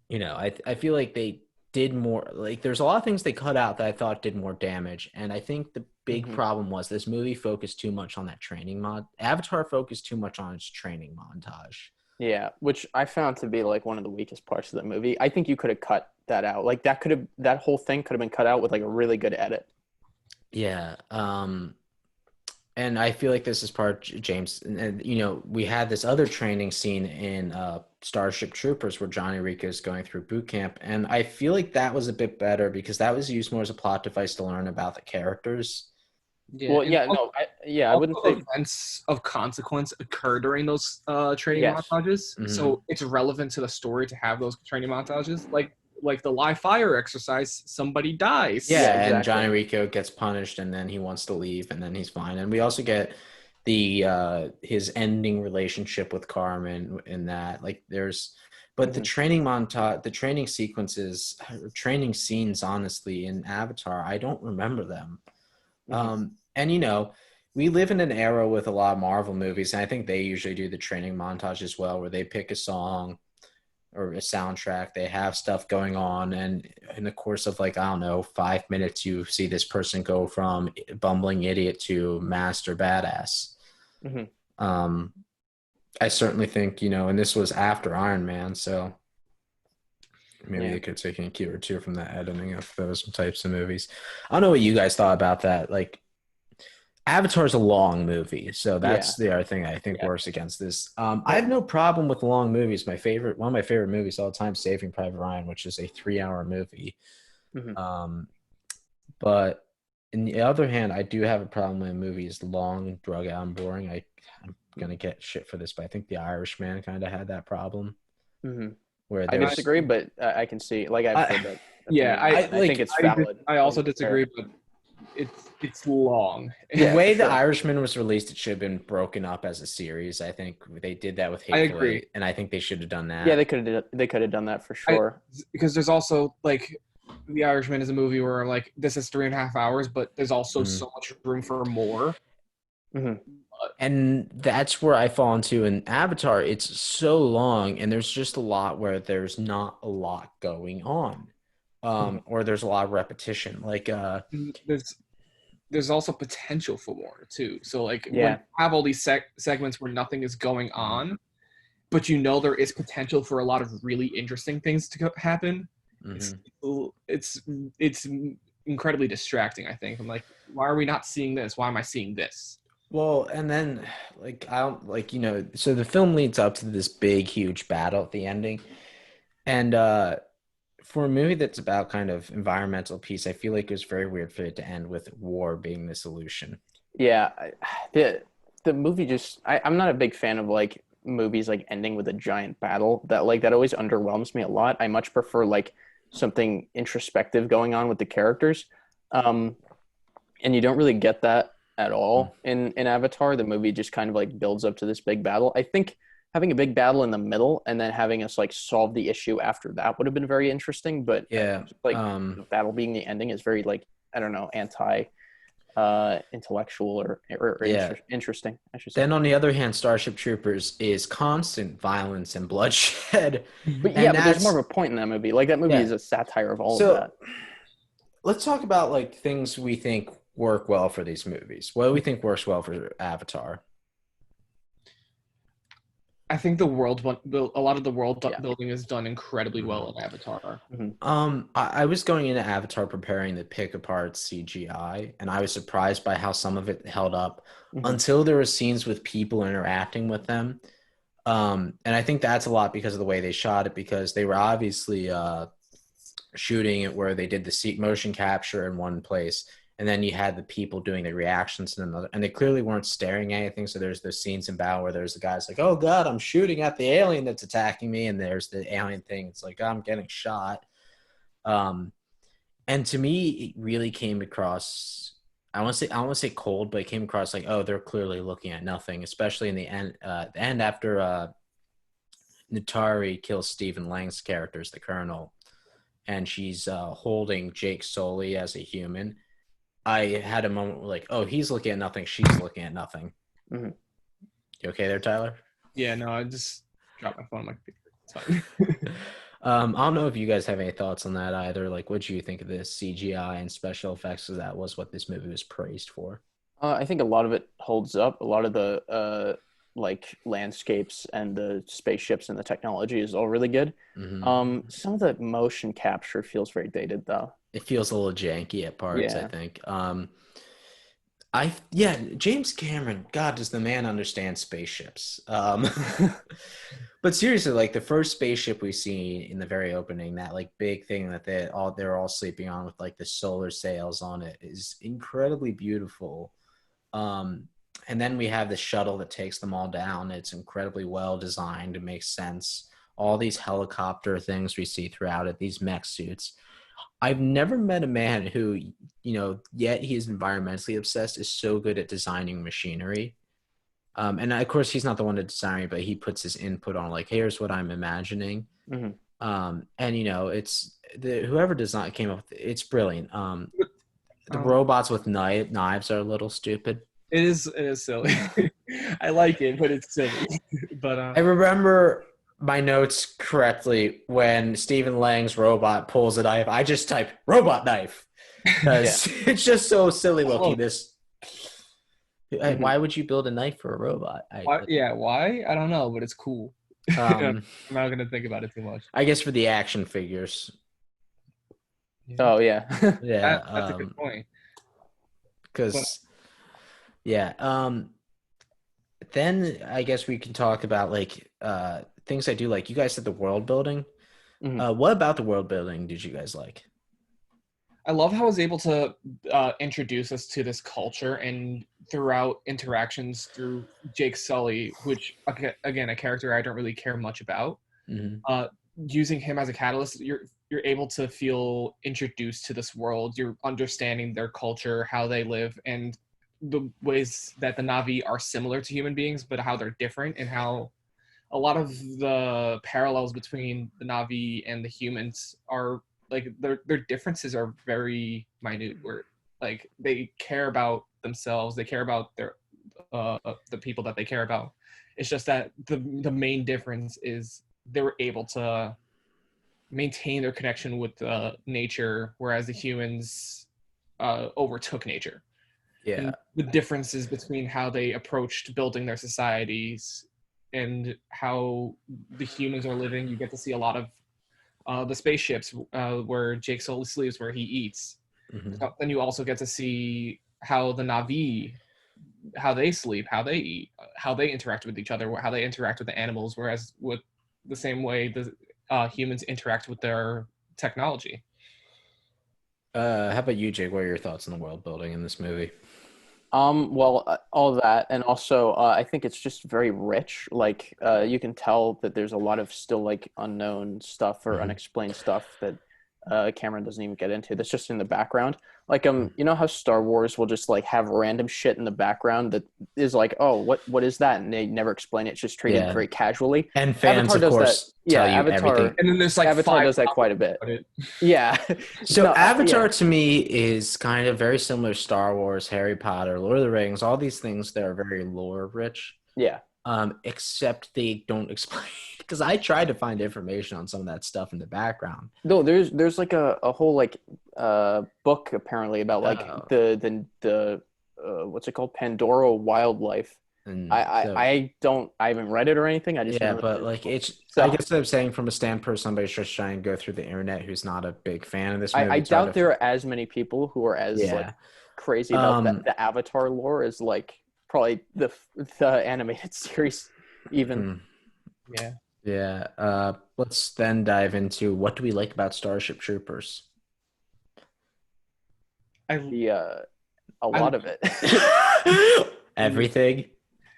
I feel like they did more, like there's a lot of things they cut out that I thought did more damage. And I think the big Hmm. problem was this movie focused too much on that Avatar focused too much on its training montage. Yeah, which I found to be like one of the weakest parts of the movie. I think you could have cut that out. Like that whole thing could have been cut out with like a really good edit. Yeah. And I feel like this is part James, and we had this other training scene in Starship Troopers where Johnny Rico is going through boot camp, and I feel like that was a bit better because that was used more as a plot device to learn about the characters. Yeah, Well, and yeah, no, I wouldn't also say events of consequence occur during those training yes. montages, Mhm. so it's relevant to the story to have those training montages. Like the live fire exercise, somebody dies. Yeah, Yeah, and Johnny exactly. Rico gets punished, and then he wants to leave, and then he's fine. And we also get the his ending relationship with Carmen in that. Like, but the Hmm. training montage, the training sequences, training scenes, honestly, in Avatar, I don't remember them. Hmm. And we live in an era with a lot of Marvel movies, and I think they usually do the training montage as well, where they pick a song or a soundtrack. They have stuff going on, and in the course of like I don't know 5 minutes, you see this person go from bumbling idiot to master badass. Hmm. Um, I certainly think and this was after Iron Man, so maybe Yeah. they could take a cue or two from the editing of those types of movies. I don't know what you guys thought about that. Like Avatar's a long movie, so Yeah. that's the other thing I think Yeah. works against this. I have But no problem with long movies. One of my favorite movies all the time, Saving Private Ryan, which is a 3-hour movie. mhm. Um, but in the other hand, I do have a problem when a movie is long, drug out, and boring. I'm gonna get shit for this, but I think The Irishman kind of had that problem Hmm. where I there's, disagree, but I can see like I've I, heard that Yeah, opinion, and I think it's valid. I Like also it's fair. disagree, but it's long. the Yeah, for way The sure. Irishman was released, it should have been broken up as a series. I think they did that with I Hateful agree. Eight, and I think they should have done Yeah, that. they could have done that for I sure. because there's also like The Irishman is a movie where like this is 3.5 hours, but there's also Mm. so much room for more. Hmm. And that's where I fall into in Avatar. It's so long, and there's just a lot where there's not a lot going on, Hmm. or there's a lot of repetition. Like, There's also potential for more too. So like when Yeah. you have all these segments where nothing is going on, but there is potential for a lot of really interesting things to happen. It's mhm. it's it's incredibly distracting. I think I'm like, why are we not seeing this? Why am I seeing this? Well, and then like I don't like so the film leads up to this big, huge battle at the ending, and for a movie that's about kind of environmental peace, I feel like it was very weird for it to end with war being the solution. Yeah. The movie just I'm not a big fan of like movies like ending with a giant battle. That always underwhelms me a lot. I much prefer like something introspective going on with the characters. Um, and you don't really get that at Mm. all in Avatar. The movie just kind of like builds up to this big battle. I think having a big battle in the middle and then having us like solve the issue after that would have been very interesting. But Yeah. like the battle being the ending is very like I don't know anti intellectual or Yeah. interesting, I should say. Then on the other hand, Starship Troopers is constant violence and bloodshed, But yeah, and but there's more that's of a point in that movie. Like that movie yeah. is a satire of all of So that. let's talk about like things we think work well for these movies. What do we think works well for Avatar? I think a lot of the world Yeah. building is done incredibly well in Avatar. I was going into Avatar preparing to pick apart CGI, and I was surprised by how some of it held up until there were scenes with people interacting with them. And I think that's a lot because of the way they shot it, because they were obviously shooting it where they did the seat motion capture in one place, and then you had the people doing the reactions in another, and they clearly weren't staring at anything. So there's those scenes in battle where there's the guys like, oh god, I'm shooting at the alien that's attacking me, and there's the alien thing, it's like, oh, I'm getting shot. And to me it really came across, I want to say cold, but it came across like, oh, they're clearly looking at nothing, especially in the end after Natari kills Stephen Lang's character as the Colonel, and she's holding Jake Sully as a human. I had a moment where like, oh, he's looking at nothing, she's looking at nothing. Mm-hmm. You okay there, Tyler? Yeah, no, I just dropped my phone on my computer. It's fine. I don't know if you guys have any thoughts on that either. Like, what do you think of this CGI and special effects? Because that was what this movie was praised for. I think a lot of it holds up. A lot of the like landscapes and the spaceships and the technology is all really good. Mm-hmm. Some of the motion capture feels very dated though. It feels a little janky at parts, I Yeah. think. James Cameron, God, does the man understand spaceships? But seriously, like the first spaceship we see in the very opening, that like big thing that they're all sleeping on with like the solar sails on it, is incredibly beautiful. And then we have the shuttle that takes them all down. It's incredibly well designed. It makes sense. All these helicopter things we see throughout it, these mech suits. I've never met a man who, yet he's environmentally obsessed, is so good at designing machinery. And of course, he's not the one to design it, but he puts his input on like, here's what I'm imagining. Mm-hmm. And it's whoever came up with it, it's brilliant. The robots with knives are a little stupid. It is silly. I like it, but it's silly. But I remember my notes correctly when Stephen Lang's robot pulls a knife. I just type robot knife because it's just so silly looking. Why would you build a knife for a robot? Why? I don't know, but it's cool. I'm not gonna think about it too much. I guess for the action figures. Oh yeah. Yeah, that's a good point. Because then I guess we can talk about like things I do like. You guys said the world building. Mm-hmm. What about the world building did you guys like? I love how I was able to introduce us to this culture, and throughout interactions through Jake Sully, which again a character I don't really care much about. Mm-hmm. Using him as a catalyst, you're able to feel introduced to this world. You're understanding their culture, how they live, and the ways that the Na'vi are similar to human beings, but how they're different, and how a lot of the parallels between the Na'vi and the humans are like their differences are very minute. Where like they care about themselves, they care about their the people that they care about. It's just that the main difference is they were able to maintain their connection with nature, whereas the humans overtook nature. Yeah. And the differences between how they approached building their societies and how the humans are living, you get to see a lot of the spaceships where Jake Sully sleeps, where he eats. Mm-hmm. Then you also get to see how the Na'vi, how they sleep, how they eat, how they interact with each other, how they interact with the animals, whereas with the same way the humans interact with their technology. How about you, Jake? What are your thoughts on the world building in this movie? Well, all of that, and also I think it's just very rich. Like you can tell that there's a lot of still like unknown stuff or unexplained stuff that Cameron doesn't even get into. That's just in the background. Like Mm. you know how Star Wars will just like have random shit in the background that is like, oh, what is that? And they never explain it. It's just treated Yeah. very casually. And fans, Avatar of does that. course, Yeah, tell you everything. And then there's like Avatar five does that quite a topics bit. about it. Yeah. So Yeah. Avatar to me is kind of very similar to Star Wars, Harry Potter, Lord of the Rings, all these things that are very lore rich. Yeah. Except they don't explain because I tried to find information on some of that stuff in the background. No, there's like a whole like book apparently about like Oh, the what's it called, Pandora wildlife. and so I haven't read it or anything. I just yeah, know that but there's a like book. it's I So guess I'm saying from a standpoint, somebody's just trying to go through the internet who's not a big fan of this I movie. It's hard doubt to there find. are as many people who are as like Yeah. crazy about Um. the Avatar lore as like probably the animated series even. hmm, Yeah. Yeah. Let's then dive into what do we like about Starship Troopers. I The a I lot of it. Everything.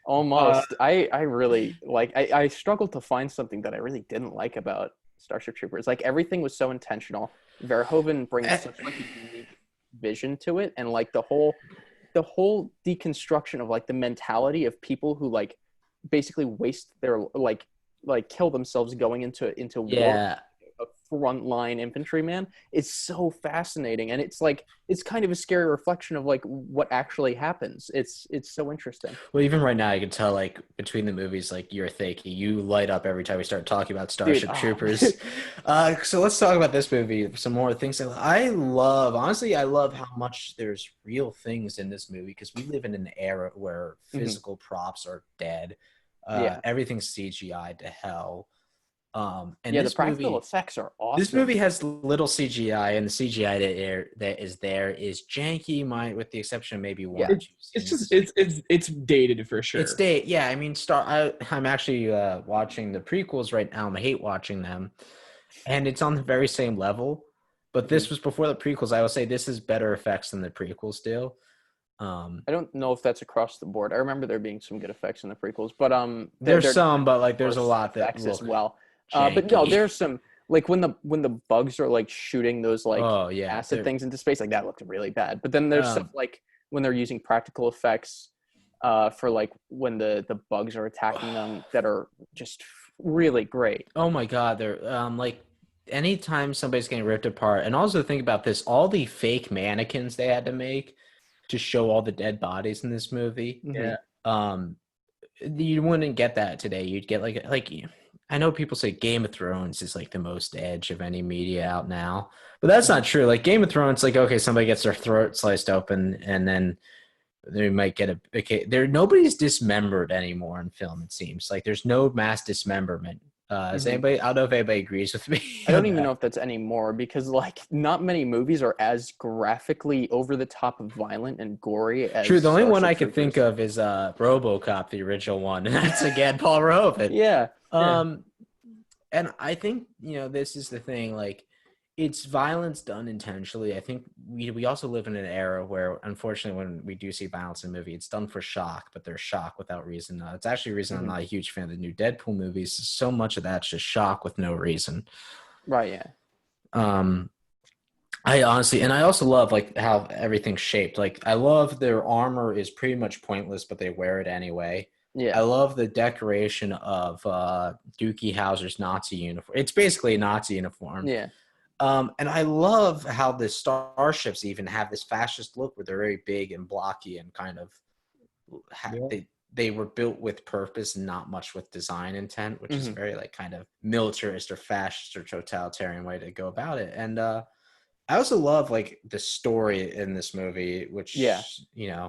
Almost. I really like I struggled to find something that I really didn't like about Starship Troopers. Like everything was so intentional. Verhoeven brings Eh, such like a unique vision to it, and like the whole deconstruction of like the mentality of people who like basically waste their like kill themselves going into war, Yeah. a frontline infantryman, is so fascinating, and it's like it's kind of a scary reflection of like what actually happens. It's so interesting. Well, even right now, I can tell like between the movies, like you're thinking, you light up every time we start talking about Dude, Starship oh. Troopers. So let's talk about this movie. Some more things that I love. Honestly, I love how much there's real things in this movie because we live in an era where Mhm. physical props are dead. Yeah. Everything's CGI to hell. And Yeah, the practical effects are this awesome. movie has little CGI, and the CGI that is there is janky, with the exception of maybe one Yeah. or it's two it's scenes. just it's dated for It's sure. day, yeah. I mean, I'm actually watching the prequels right now. And I hate watching them, and it's on the very same level. But Mhm. this was before the prequels. I will say this is better effects than the prequels do. Um, I don't know if that's across the board. I remember there being some good effects in the prequels, but there's they're some, but definitely like there's a worse lot that effects as look well. But no, janky. there's some like when the bugs are like shooting those like Oh yeah, acid things into space, like that looked really bad. But then there's stuff um, like when they're using practical effects for like when the bugs are attacking them that are just really great. oh my god, they're like anytime somebody's getting ripped apart, and also think about this: all the fake mannequins they had to make to show all the dead bodies in this movie. Hmm. Yeah. Um, you wouldn't get that today. You'd get like I know people say Game of Thrones is like the most edge of any media out now, but that's not true. Like Game of Thrones, like okay, somebody gets their throat sliced open, and then they might get a okay. There, nobody's dismembered anymore in film. It seems like there's no mass dismemberment. Is Hmm. anybody? I don't know if anybody agrees with me I on don't even know that. if that's anymore because like not many movies are as graphically over the top of violent and gory True. as The only one Starship I could think Troopers. of is RoboCop, the original one, and that's again Paul Verhoeven. Yeah. Yeah. Um, and I think this is the thing. Like, it's violence done intentionally. I think we also live in an era where, unfortunately, when we do see violence in a movie, it's done for shock, but there's shock without reason. It's actually a reason I'm Hmm. not a huge fan of the new Deadpool movies. So much of that's just shock with no reason. Right. Yeah. Um, I honestly, and I also love like how everything's shaped. Like I love their armor is pretty much pointless, but they wear it anyway. I Yeah. love the decoration of Dookie Howser's Nazi uniform. It's basically a Nazi uniform. Yeah. And I love how the starships even have this fascist look where they're very big and blocky and kind of Yeah. they were built with purpose and not much with design intent, which is Hmm. very like kind of militarist or fascist or totalitarian way to go about it. And I also love like the story in this movie, Yeah. which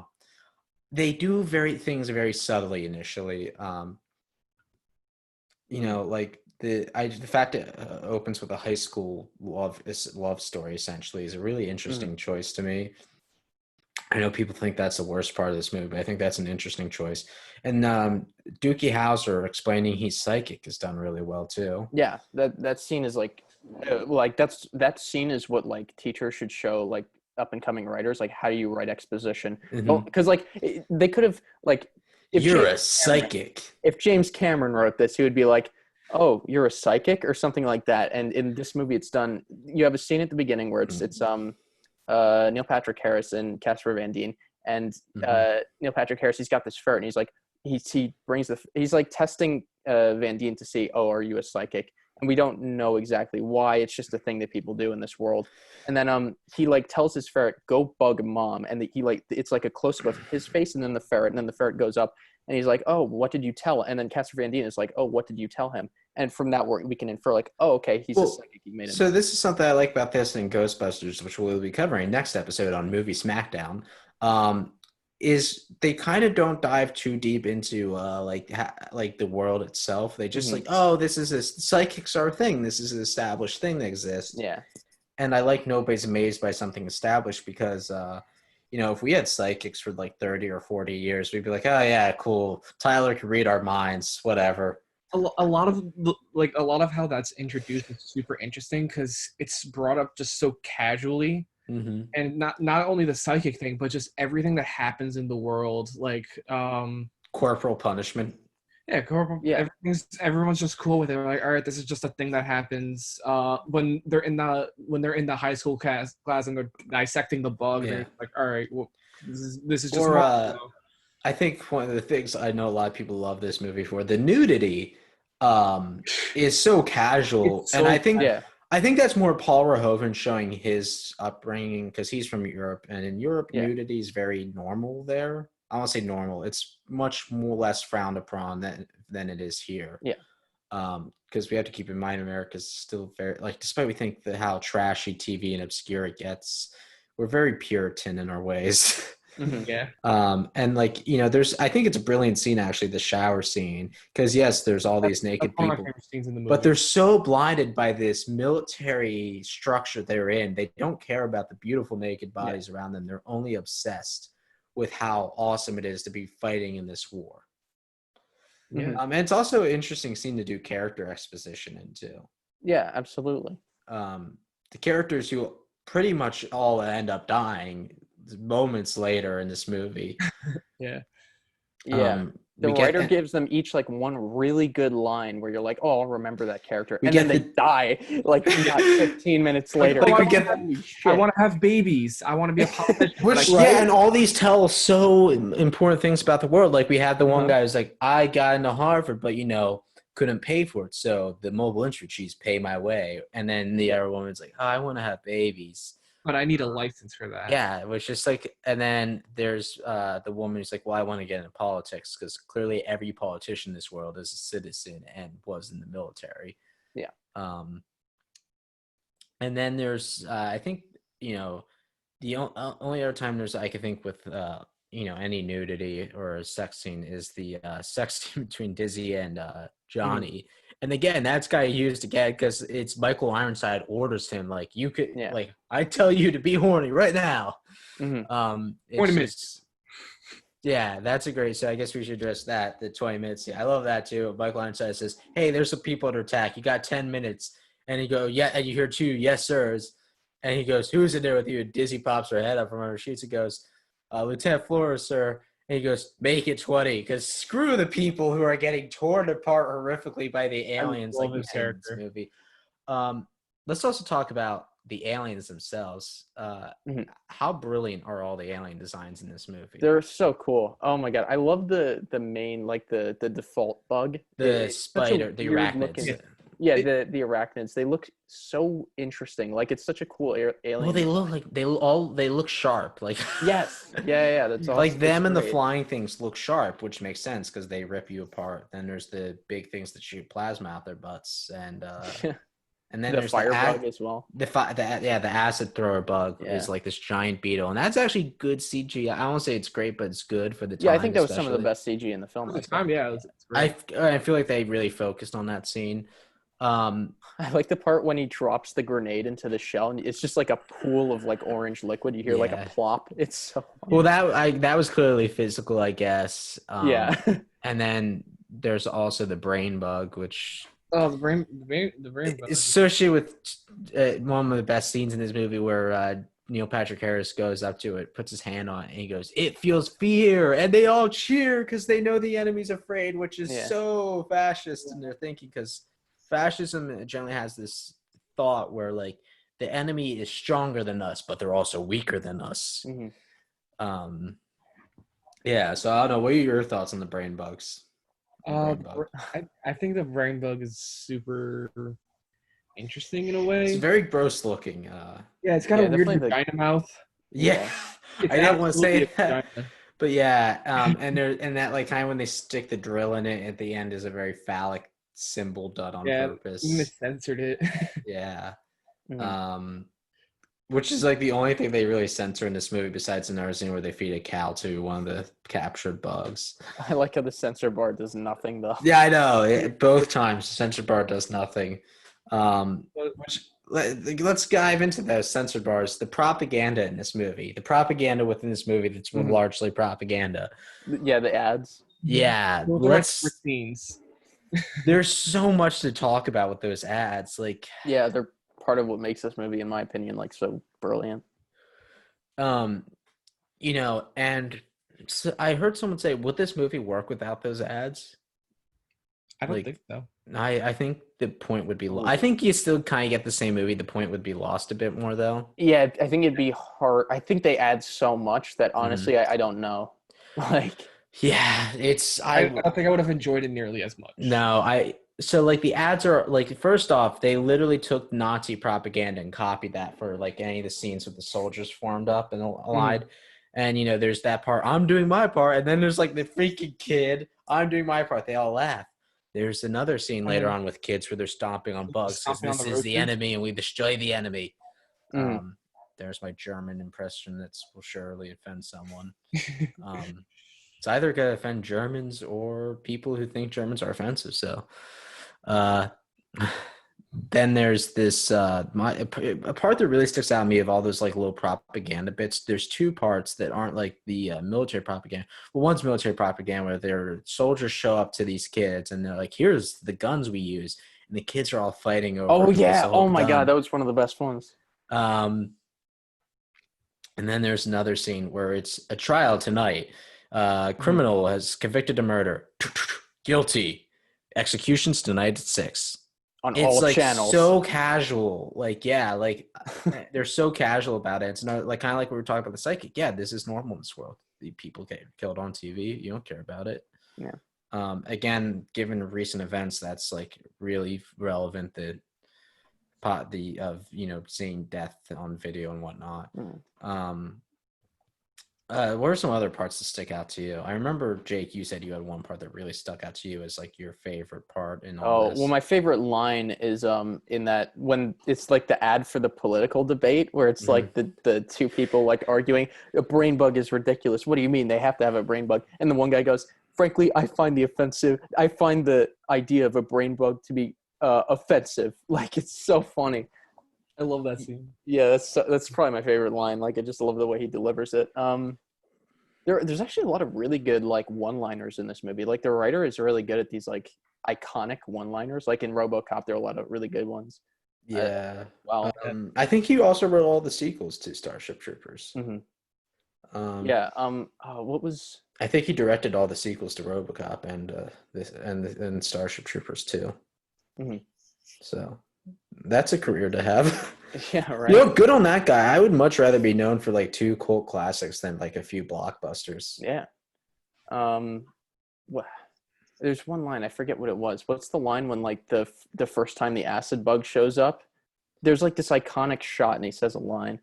they do things very subtly initially. Hmm. Like the fact it opens with a high school love story essentially is a really Hmm. interesting choice to me. I know people think that's the worst part of this movie, but I think that's an interesting choice. And Dookie Howser explaining he's psychic is done really well too. Yeah. That scene is like that scene is what like teachers should show like up and coming writers, like how do you write exposition? Don't, Mhm. because like they could have like if You're James a Cameron psychic. if James Cameron wrote this, he would be like, oh, you're a psychic or something like that. And in this movie, it's done. You have a scene at the beginning where it's Neil Patrick Harris and Casper Van Dien, and Neil Patrick Harris, he's got this ferret, and he's like he's like testing Van Dien to see, oh, are you a psychic? And we don't know exactly why. It's just a thing that people do in this world. And then he like tells his ferret, go bug mom, and he like it's like a close up of his face and then the ferret, and then the ferret goes up. And he's like, oh, what did you tell? And then Casper Van Dien is like, oh, what did you tell him? And from that, we can infer like, oh, okay, he's a psychic. He made it. So this is something I like about this in Ghostbusters, which we'll be covering next episode on Movie Smackdown. Is they kind of don't dive too deep into like the world itself. They just like, oh, psychics are a thing. This is an established thing that exists. Yeah. And I like nobody's amazed by something established because if we had psychics for like 30 or 40 years, we'd be like, oh yeah, cool. Tyler can read our minds, whatever. A lot of how that's introduced is super interesting because it's brought up just so casually. And not only the psychic thing, but just everything that happens in the world, like corporal punishment. Yeah, everyone's just cool with it. We're like, all right, this is just a thing that happens. When they're in the high school class and they're dissecting the bug, they're like, all right, well, this is just. I think one of the things I know a lot of people love this movie for, the nudity is so casual, and I think that's more Paul Verhoeven showing his upbringing because he's from Europe, and in Europe, nudity is very normal there. I won't say normal; it's much more less frowned upon than it is here. Yeah. Because we have to keep in mind America's still very despite we think that how trashy TV and obscure it gets, we're very Puritan in our ways. Yeah. And there's I think it's a brilliant scene actually, the shower scene, because yes, there's all these naked people, but they're so blinded by this military structure they're in. They don't care about the beautiful naked bodies around them. They're only obsessed with how awesome it is to be fighting in this war. And it's also an interesting scene to do character exposition in too. Yeah, absolutely. The characters who pretty much all end up dying moments later in this movie. The writer gives them each like one really good line where you're like, oh, I'll remember that character, and then they die like not 15 minutes later. I want to have babies. I want to be a politician. And all these tell so important things about the world. Like we had the one guy who's like, I got into Harvard, but couldn't pay for it, so the mobile industries pay my way. And then the other woman's like, oh, I want to have babies, but I need a license for that. Yeah, it was just like, and then there's the woman who's like, well, I want to get into politics because clearly every politician in this world is a citizen and was in the military. Yeah. And then there's, I think, the only other time I could think with, any nudity or a sex scene is the sex scene between Dizzy and Johnny. And again, that's guy used again because it's Michael Ironside orders him like, you could like, I tell you to be horny right now. Yeah, that's a great. So I guess we should address that. The 20 minutes. Yeah, I love that too. Michael Ironside says, "Hey, there's some people under attack. You got 10 minutes." And he go, "Yeah," and you hear 2 yes sirs. And he goes, "Who's in there with you?" And Dizzy pops her head up from under sheets and goes, "Lieutenant Flores, sir." And he goes, "Make it 20, because screw the people who are getting torn apart horrifically by the aliens like we said in this movie." Let's also talk about the aliens themselves. How brilliant are all the alien designs in this movie? They're so cool. Oh my god, I love the main the default bug, the spider, the arachnids. Yeah, the arachnids. They look so interesting. Like it's such a cool alien. Well, they look sharp. Like yes, yeah. That's all. Like them and the flying things look sharp, which makes sense because they rip you apart. Then there's the big things that shoot plasma out their butts, and then the there's fire bug as well. The acid thrower bug is like this giant beetle, and that's actually good CG. I won't say it's great, but it's good for the time. Yeah, I think that was some of the best CG in the film. At the time, yeah, it's I feel like they really focused on that scene. I like the part when he drops the grenade into the shell, and it's just like a pool of like orange liquid. You hear like a plop. It's so well that was clearly physical, I guess. And then there's also the brain bug, which the brain bug. Associated with one of the best scenes in this movie, where Neil Patrick Harris goes up to it, puts his hand on it, and he goes, "It feels fear," and they all cheer because they know the enemy's afraid, which is so fascist in their thinking because fascism generally has this thought where like the enemy is stronger than us, but they're also weaker than us. Mhm. Yeah. So I don't know. What are your thoughts on the brain bugs? Brain bug. I think the brain bug is super interesting in a It's way. very gross looking. Yeah, it's got a Yeah, weird definitely the vagina mouth. Yeah. It's I didn't want to absolutely say a that, vagina. but yeah. And that like time when they stick the drill in it at the end is a very phallic symbol done on Yeah, even they purpose. censored it. Yeah. Mhm. Um, which is like the only thing they really censor in this movie besides another scene where they feed a cow to one of the captured bugs. I like how the censor bar does nothing though. Yeah, I know. Both times the censor bar does nothing. Which let's dive into those censor bars. The propaganda in this movie, the propaganda within this movie that's Mhm. largely propaganda. Yeah, the ads. Yeah, Well, they're my favorite scenes. there's so much to talk about with those ads. Like, Yeah, they're part of what makes this movie, in my opinion, like so brilliant. um, and so I heard someone say, would this movie work without those ads? I don't Like, think so. I think the point would be. Ooh. I think you still kind of get the same movie. The point would be lost a bit more, though. Yeah, I think it'd be hard. I think they add so much that Mm-hmm. honestly, I don't know. Like, Yeah, it's I don't think I would have enjoyed it nearly as much. no, so like the ads are like first off, they literally took Nazi propaganda and copied that for like any of the scenes with the soldiers formed up and allied. And there's that part, I'm doing my part, and then there's like the freaking kid, I'm doing my part. They all laugh. There's another scene later on with kids where they're stomping on bugs because Stomping on this the is the roaches. enemy and we destroy the enemy. Mhm. There's my German impression that will surely offend someone. It's either going to offend Germans or people who think Germans are offensive. So, then there's this a part that really sticks out to me of all those like little propaganda bits. There's two parts that aren't like the military propaganda. Well, one's military propaganda where their soldiers show up to these kids and they're like, "Here's the guns we use," and the kids are all fighting over Oh who gets yeah. to Oh hold the my god, gun. that was one of the best ones. And then there's another scene where it's a trial tonight. Criminal has convicted of murder. Guilty. Executions tonight at 6. On It's all like channels. so casual. Like, yeah, like they're so casual about it. It's not like kind of like we were talking about the psychic. Yeah, this is normal in this world. The people get killed on TV. You don't care about it. Yeah. Again, given recent events, that's like really relevant. Seeing death on video and whatnot. What are some other parts that stick out to you? I remember, Jake, you said you had one part that really stuck out to you as like your favorite part in all Oh, this. well, my favorite line is in that when it's like the ad for the political debate where it's like the two people like arguing, a brain bug is ridiculous. What do you mean they have to have a brain bug? And the one guy goes, frankly, I find the idea of a brain bug to be offensive. Like, it's so funny. I love that scene. Yeah, that's probably my favorite line. Like, I just love the way he delivers it. There's actually a lot of really good like one-liners in this movie. Like the writer is really good at these like iconic one-liners. Like in RoboCop, there are a lot of really good ones. Yeah. Wow. I think he also wrote all the sequels to Starship Troopers. Yeah. What was? I think he directed all the sequels to RoboCop and Starship Troopers too. So that's a career to have. Yeah, right. Good on that guy. I would much rather be known for like 2 cult classics than like a few blockbusters. Yeah. What? There's one line, I forget what it was. What's the line when like the first time the acid bug shows up? There's like this iconic shot, and he says a line.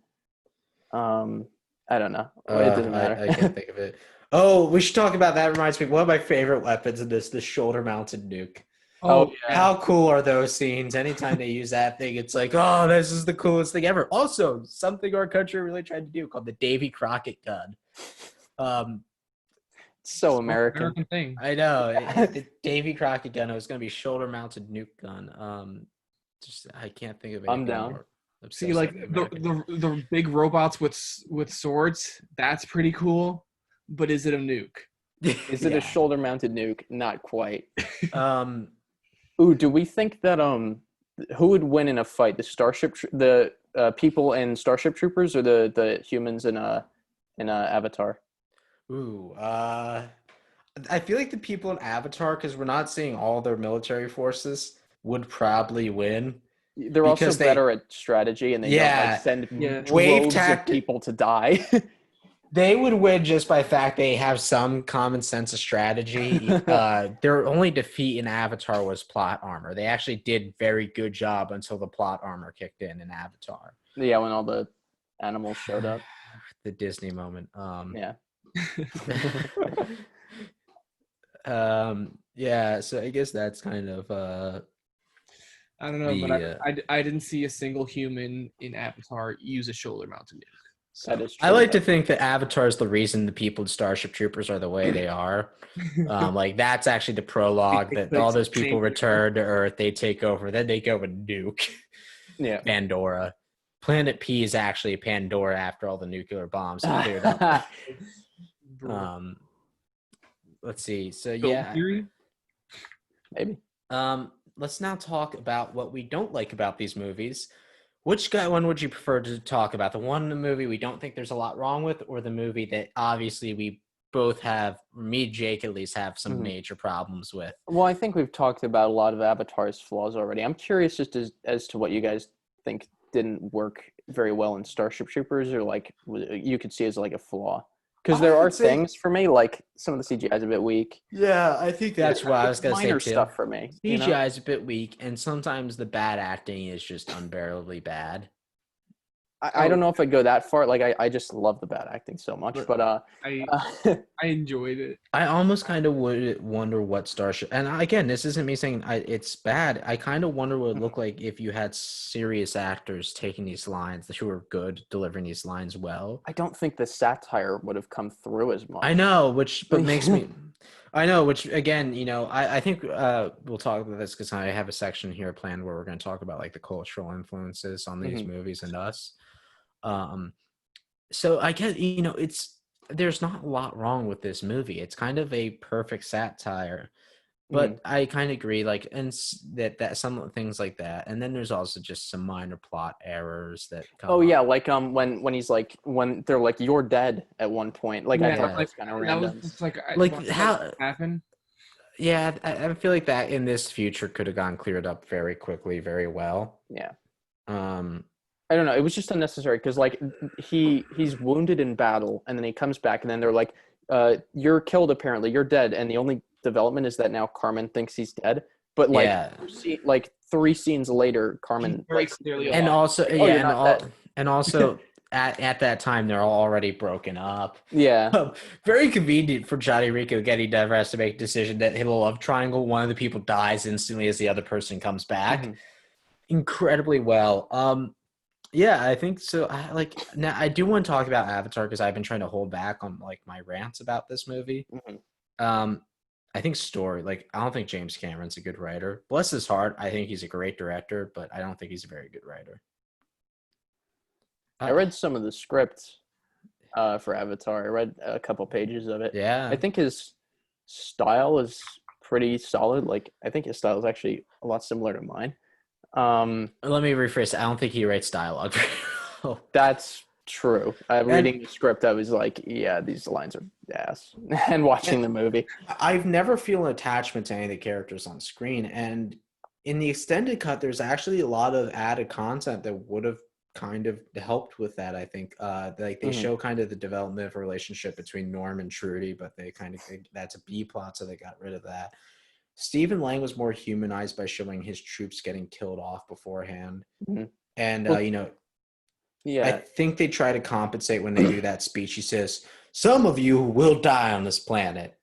I don't know. It doesn't matter. I can't think of it. Oh, we should talk about that. Reminds me, one of my favorite weapons in this, the shoulder-mounted nuke. Oh, yeah. How cool are those scenes? Anytime they use that thing, it's like, oh, this is the coolest thing ever. Also, something our country really tried to do called the Davy Crockett gun. So American. Thing. I know. The Davy Crockett gun. It was going to be shoulder-mounted nuke gun. I can't think of anything I'm down. more. See, like the big robots with swords. That's pretty cool. But is it a nuke? Is it a shoulder-mounted nuke? Not quite. Ooh, do we think that who would win in a fight? The people in Starship Troopers, or the humans in Avatar? Ooh, I feel like the people in Avatar, because we're not seeing all their military forces. would probably win. They're also Because better at strategy, and they don't Yeah. send Yeah. Wave droves of tactic. people to die. They would win just by fact they have some common sense of strategy. Their only defeat in Avatar was plot armor. They actually did very good job until the plot armor kicked in Avatar. Yeah, when all the animals showed up. The Disney moment. Yeah. Yeah, so I guess that's kind of I don't know, but I didn't see a single human in Avatar use a shoulder-mounted nuke. So That is true. I like to think that Avatar is the reason the people in Starship Troopers are the way they are. Like that's actually the prologue that all those people return to Earth, they take over, then they go and nuke Yeah. Pandora. Planet P is actually Pandora after all the nuclear bombs are cleared up. Let's see. So yeah, theory? Maybe. Let's now talk about what we don't like about these movies. Which one would you prefer to talk about? The one in the movie we don't think there's a lot wrong with, or the movie that obviously we both have, me, Jake at least, have some major problems with? Well, I think we've talked about a lot of Avatar's flaws already. I'm curious just as to what you guys think didn't work very well in Starship Troopers, or like you could see as like a flaw. Because there are things for me, like some of the CGI is a bit weak. Yeah, I think that's what I was going to say too. Minor stuff for me. CGI is a bit weak, and sometimes the bad acting is just unbearably bad. I don't know if I'd go that far. Like I just love the bad acting so much, but I enjoyed it. I almost kind of would wonder what Starship, and again, this isn't me saying it's bad. I kind of wonder what it would look like if you had serious actors taking these lines who are good, delivering these lines well. I don't think the satire would have come through as much. I know, but makes me. I know, which again, I think we'll talk about this because I have a section here planned where we're going to talk about like the cultural influences on these movies and us. So I guess there's not a lot wrong with this movie. It's kind of a perfect satire, but I kind of agree. Like, and that some things like that, and then there's also just some minor plot errors that come. Oh yeah, like when he's like when they're like you're dead at one point. Like I thought that's kind of random. That was just like how happened. Yeah, I feel like that in this future could have gone cleared up very quickly, very well. Yeah. I don't know. It was just unnecessary because like he's wounded in battle and then he comes back and then they're like, "You're killed. Apparently, you're dead." And the only development is that now Carmen thinks he's dead. But like 3 scenes later, Carmen clearly and also and also at that time they're all already broken up. Yeah. Very convenient for Johnny Rico again. He never has to make a decision that hit a love triangle. One of the people dies instantly as the other person comes back. Incredibly well. Yeah, I think so. Now I do want to talk about Avatar because I've been trying to hold back on like my rants about this movie. I think story, like I don't think James Cameron's a good writer. Bless his heart, I think he's a great director, but I don't think he's a very good writer. I read some of the scripts for Avatar. I read a couple pages of it. Yeah. I think his style is pretty solid. Like I think his style is actually a lot similar to mine. Let me rephrase. I don't think he writes dialogue. That's true. Reading the script, I was like, yeah, these lines are ass. And watching the movie, I've never feel an attachment to any of the characters on screen. And in the extended cut, there's actually a lot of added content that would have kind of helped with that. I think like they show kind of the development of a relationship between Norm and Trudy, but they kind of think that's a B plot, so they got rid of that. Stephen Lang was more humanized by showing his troops getting killed off beforehand. And, I think they try to compensate when they do that speech. He says, some of you will die on this planet.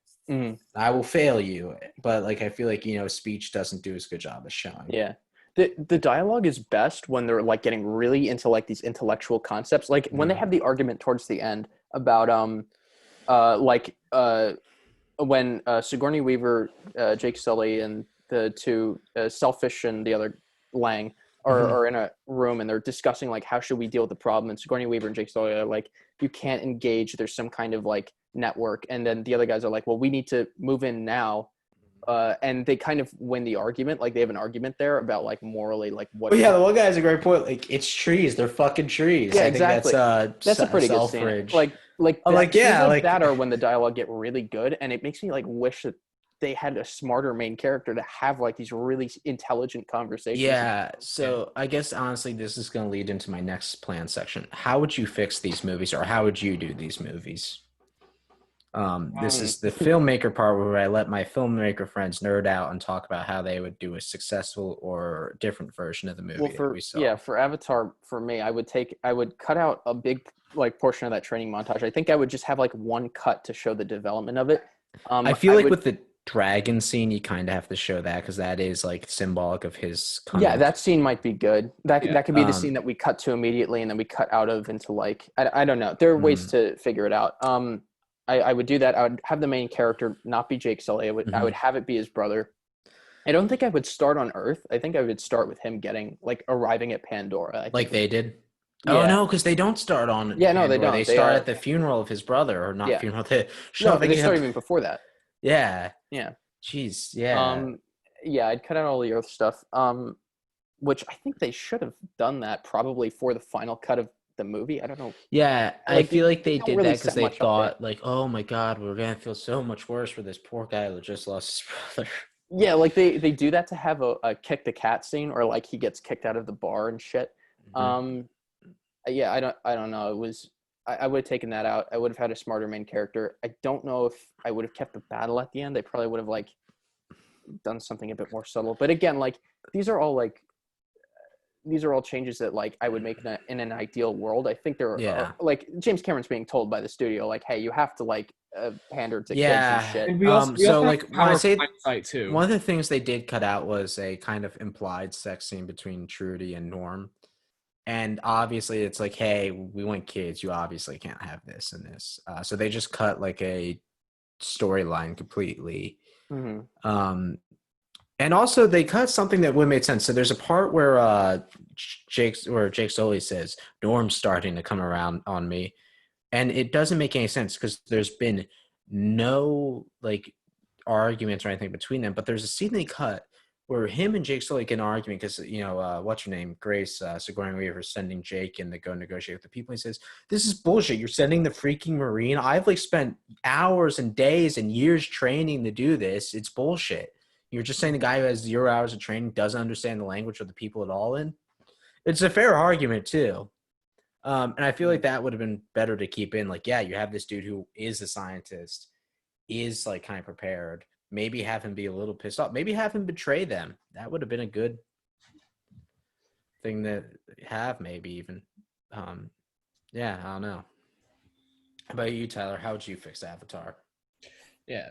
I will fail you. But, like, I feel like, speech doesn't do as good job as showing. Yeah. The dialogue is best when they're, like, getting really into, like, these intellectual concepts. Like, when they have the argument towards the end about, when Sigourney Weaver, Jake Sully, and the two Selfish and the other Lang are in a room and they're discussing like how should we deal with the problem, and Sigourney Weaver and Jake Sully are like, you can't engage, there's some kind of like network, and then the other guys are like, well, we need to move in now, and they kind of win the argument. Like they have an argument there about like morally like what. Oh yeah, the one guy has a great point. Like it's trees, they're fucking trees. Yeah, I exactly. think that's a pretty good scene. Like that, or when the dialogue get really good, and it makes me like wish that they had a smarter main character to have like these really intelligent conversations. Yeah, so I guess honestly, this is going to lead into my next plan section. How would you fix these movies, or how would you do these movies? This is the filmmaker part where I let my filmmaker friends nerd out and talk about how they would do a successful or different version of the movie that we saw. For Avatar, for me, I would cut out a big like portion of that training montage. I think I would just have like one cut to show the development of it. I feel like with the dragon scene, you kind of have to show that because that is like symbolic of his coming. Yeah, that scene might be good. That could be the scene that we cut to immediately and then we cut out of into like I don't know. There are ways to figure it out. I would do that. I would have the main character not be Jake Sully. I would have it be his brother. I don't think I would start on Earth. I think I would start with him arriving at Pandora. Like they did. Yeah. Oh no, because they don't start on. Yeah, no, they don't. They start at the funeral of his brother, or not funeral. They start even before that. Yeah. Yeah. Jeez. Yeah. Yeah, I'd cut out all the Earth stuff. Which I think they should have done that probably for the final cut of the movie. I don't know. Yeah, I feel like they did that because they thought like, oh my God, we're gonna feel so much worse for this poor guy who just lost his brother. Yeah, like they do that to have a kick the cat scene, or like he gets kicked out of the bar and shit. Yeah, I don't know. It was I would have taken that out. I would have had a smarter main character. I don't know if I would have kept the battle at the end. They probably would have like done something a bit more subtle. But again, like these are all changes that like I would make in an ideal world. I think there are like James Cameron's being told by the studio like, hey, you have to like pander to kids and shit. And we also like when I say too. One of the things they did cut out was a kind of implied sex scene between Trudy and Norm. And obviously it's like, hey, we want kids. You obviously can't have this and this. So they just cut like a storyline completely. And also they cut something that would make sense. So there's a part where Jake Sully says, Norm's starting to come around on me. And it doesn't make any sense because there's been no like arguments or anything between them. But there's a scene they cut where him and Jake Sully get an argument because, what's her name? Grace Sigourney Weaver sending Jake in to go negotiate with the people. He says, this is bullshit. You're sending the freaking Marine. I've like spent hours and days and years training to do this. It's bullshit. You're just saying the guy who has 0 hours of training doesn't understand the language of the people at all in. It's a fair argument too. And I feel like that would have been better to keep in. Like, yeah, you have this dude who is a scientist, is like kind of prepared. Maybe have him be a little pissed off. Maybe have him betray them. That would have been a good thing to have, maybe even. Yeah, I don't know. How about you, Tyler? How would you fix Avatar? Yeah.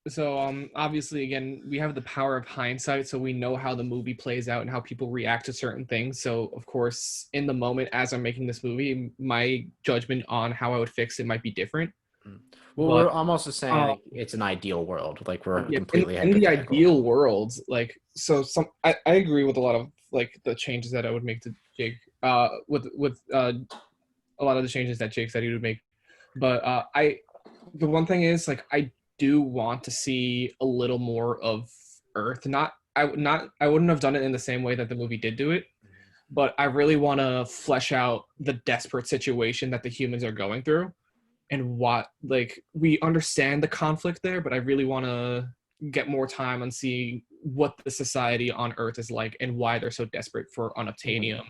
So obviously, again, we have the power of hindsight, so we know how the movie plays out and how people react to certain things. So, of course, in the moment, as I'm making this movie, my judgment on how I would fix it might be different. Well, we're almost just saying like, it's an ideal world. Like we're completely in the ideal world. Like I agree with a lot of like the changes that I would make to Jake. With a lot of the changes that Jake said he would make. But the one thing is like I do want to see a little more of Earth. I wouldn't have done it in the same way that the movie did do it, but I really want to flesh out the desperate situation that the humans are going through. And what, like, we understand the conflict there, but I really want to get more time on seeing what the society on Earth is like and why they're so desperate for unobtainium.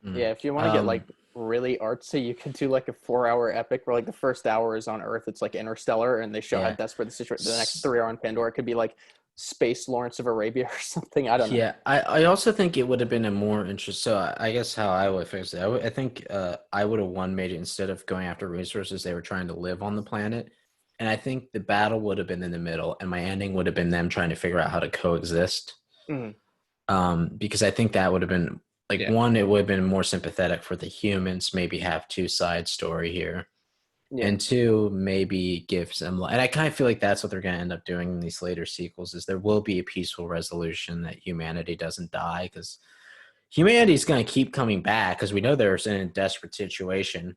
Yeah, if you want to get, like, really artsy, you could do, like, a 4-hour epic where, like, the first hour is on Earth. It's, like, Interstellar, and they show how desperate the situation. The next 3 are on Pandora. It could be, like, Space Lawrence of Arabia or something. I don't know. Yeah, I also think it would have been a more interest. So I guess how I would fix it, I think I would have made it instead of going after resources, they were trying to live on the planet. And I think the battle would have been in the middle, and my ending would have been them trying to figure out how to coexist. Because I think that would have been, like, one, it would have been more sympathetic for the humans, maybe have 2 side story here. Yeah. And 2, maybe give some, and I kind of feel like that's what they're going to end up doing in these later sequels, is there will be a peaceful resolution that humanity doesn't die, because humanity is going to keep coming back because we know they're in a desperate situation.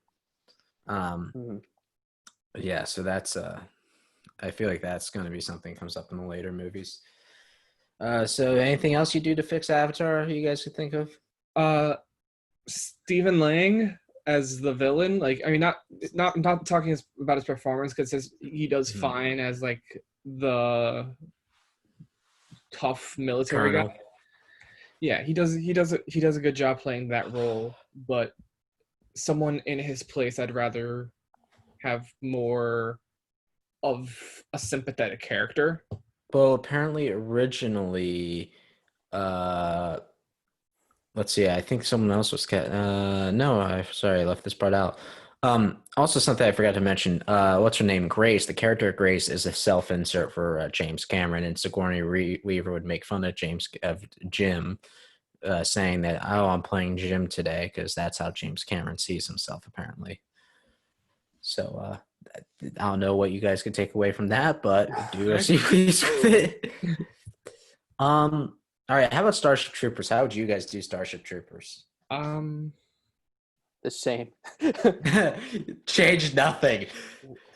Yeah, so that's I feel like that's going to be something that comes up in the later movies. So anything else you do to fix Avatar you guys could think of? Stephen Lang as the villain, like, I mean, not talking about his performance, because he does fine as like the tough military guy. Colonel. Yeah, he does a good job playing that role, but someone in his place, I'd rather have more of a sympathetic character. Well, apparently originally, uh, let's see. I think someone else was no, I sorry, I left this part out. Also something I forgot to mention. What's her name? Grace. The character of Grace is a self-insert for James Cameron, and Weaver would make fun of Jim, saying that, "Oh, I'm playing Jim today," because that's how James Cameron sees himself, apparently. So I don't know what you guys can take away from that, but do as you please with it. All right. How about Starship Troopers? How would you guys do Starship Troopers? Um, The same. Change nothing.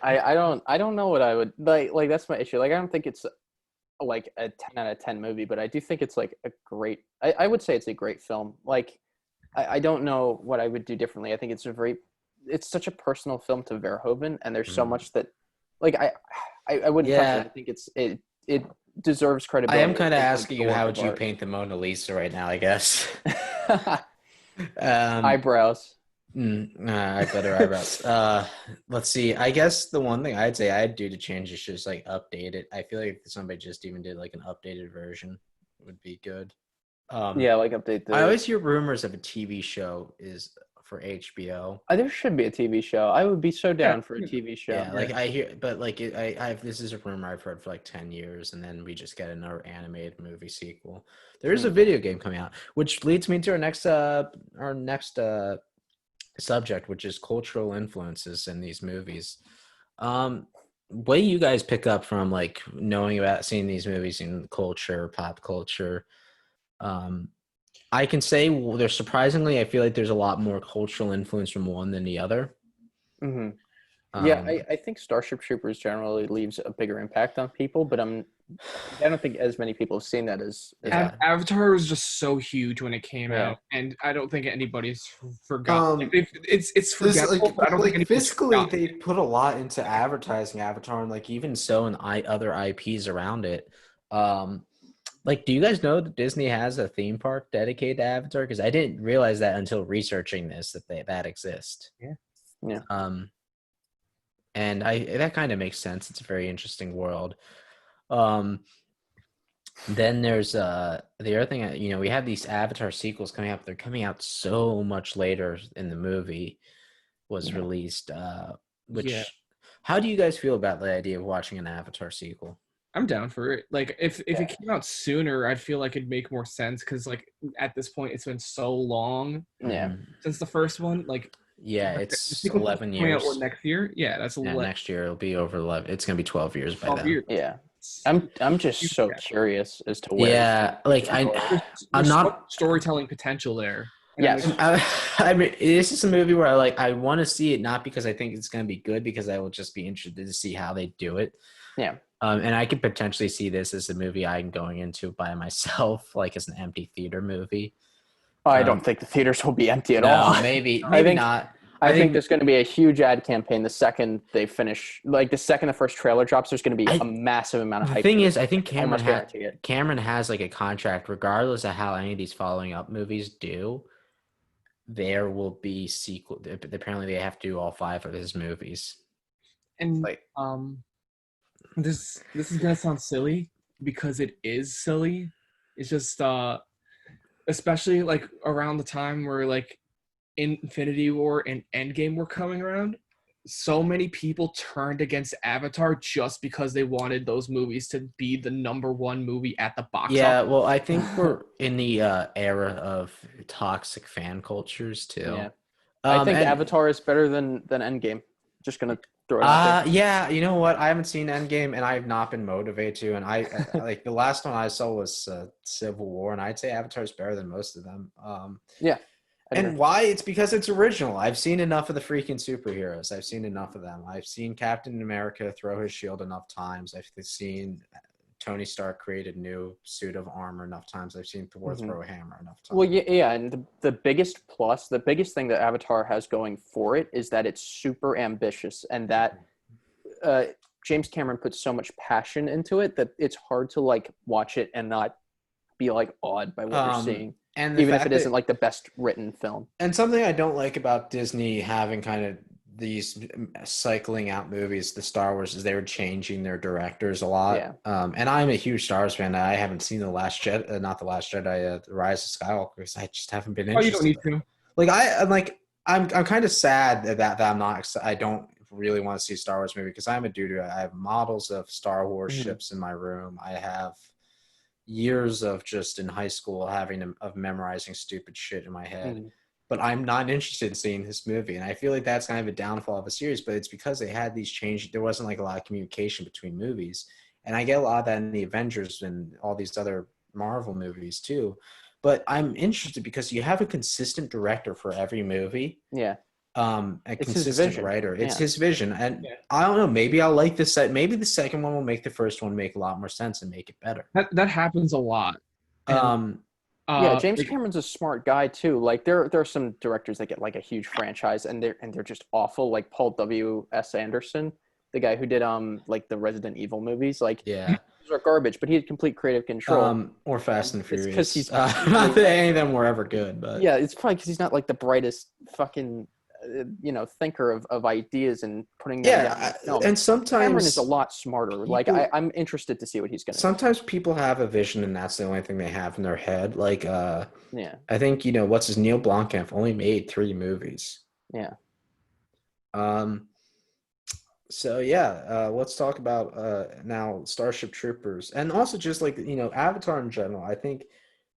I don't know what I would like that's my issue. Like I don't think it's like a 10 out of 10 movie, but I do think it's like a great I would say it's a great film. Like I don't know what I would do differently. I think it's such a personal film to Verhoeven, and there's so much that like I wouldn't touch it. I think it deserves I credibility. am kind of It's like asking the you, how work would of you art. paint the Mona Lisa right now, I guess. Eyebrows. Better eyebrows. Let's see. I guess the one thing I'd say I'd do to change is just like update it. I feel like if somebody just even did like an updated version would be good. Yeah, like update I the. always hear rumors of a TV show is for HBO. There should be a TV show. I would be so down for a TV show. Yeah, like I hear, but like I've this is a rumor I've heard for like 10 years, and then we just get another animated movie sequel. There is a video game coming out, which leads me to our next subject, which is cultural influences in these movies. What do you guys pick up from like knowing about seeing these movies in culture, pop culture? I can say there's surprisingly, I feel like there's a lot more cultural influence from one than the other. Mm-hmm. Yeah, Um, I think Starship Troopers generally leaves a bigger impact on people, but I don't think as many people have seen that as Yeah. Avatar was just so huge when it came Yeah. out, and I don't think anybody's forgotten. Um, It's There's forgettable, but I don't think anybody's fiscally, forgotten. they put a lot into advertising Avatar, and like even so, in other IPs around it. Like, do you guys know that Disney has a theme park dedicated to Avatar? Because I didn't realize that until researching this that exists. Yeah. Yeah. And that kind of makes sense. It's a very interesting world. Then there's the other thing. We have these Avatar sequels coming up. They're coming out so much later in the movie was released. Which, Yeah. how do you guys feel about the idea of watching an Avatar sequel? I'm down for it. Like if it came out sooner, I'd feel like it'd make more sense because like at this point it's been so long Yeah. since the first one. Like Yeah, the it's sequel 11 coming out years. next year. Yeah, that's Yeah, next year it'll be over 11. It's gonna be 12 years by 12 then. years. Yeah. I'm just so curious as to where. Yeah, like I'm There's so much not. storytelling potential there. And Yes. I mean, this is a movie where I want to see it, not because I think it's going to be good, because I will just be interested to see how they do it. Yeah. And I could potentially see this as a movie I'm going into by myself, like as an empty theater movie. I don't think the theaters will be empty at all. Maybe think- not. I think there's going to be a huge ad campaign the second they finish. Like the second the first trailer drops, there's going to be a massive amount of hype. The thing is, I think guarantee it. Cameron has like a contract, regardless of how any of these following up movies do. There will be sequel. Apparently, they have to do all 5 of his movies. And Like, this is gonna sound silly because it is silly. It's just especially like around the time where like Infinity War and Endgame were coming around, so many people turned against Avatar just because they wanted those movies to be the #1 movie at the box office. well, I think we're in the era of toxic fan cultures too. Yeah. I think Avatar is better than Endgame. Just gonna throw it out there. Yeah, you know what? I haven't seen Endgame, and I have not been motivated to. And I like the last one I saw was Civil War, and I'd say Avatar is better than most of them. Yeah. And why? It's because it's original. I've seen enough of the freaking superheroes. I've seen enough of them. I've seen Captain America throw his shield enough times. I've seen Tony Stark create a new suit of armor enough times. I've seen Thor throw a hammer enough times. Well, yeah, and the biggest thing that Avatar has going for it is that it's super ambitious, and that James Cameron puts so much passion into it that it's hard to like watch it and not be like awed by what you're seeing, And the even if fact it isn't that, like the best written film. and something I don't like about Disney having kind of these cycling out movies, the Star Wars, is they were changing their directors a lot. Yeah. And I'm a huge Star Wars fan. I haven't seen the Last Jedi, not the Last Jedi, the Rise of Skywalker, because I just haven't been Oh, you don't interested. need to. Like I'm kind of sad that I'm not. I don't really want to see a Star Wars movie because I'm a dude. I have models of Star Wars ships in my room. I have years of just in high school of memorizing stupid shit in my head. But I'm not interested in seeing this movie, and I feel like that's kind of a downfall of a series. But it's because they had these changes. There wasn't like a lot of communication between movies, and I get a lot of that in the Avengers and all these other Marvel movies too. But I'm interested because you have a consistent director for every movie. Yeah. A It's his consistent vision. writer. It's Yeah. his vision, and Yeah. I don't know. Maybe I'll like this. Maybe the second one will make the first one make a lot more sense and make it better. That happens a lot. And, Yeah, James like, Cameron's a smart guy too. Like there are some directors that get like a huge franchise and they're just awful. Like Paul W.S. Anderson, the guy who did like the Resident Evil movies. Like Yeah. those are garbage, but he had complete creative control. Or Fast and It's Furious. 'cause he's Not that any of them were ever good, but Yeah, it's probably because he's not like the brightest fucking thinker of ideas and putting them down in film. and sometimes Cameron is a lot smarter. Like I'm interested to see what he's gonna do. sometimes people have a vision and that's the only thing they have in their head. Like Yeah, I think what's his Neil Blomkamp only made 3 movies. yeah. So yeah, let's talk about now Starship Troopers, and also just like Avatar in general. I think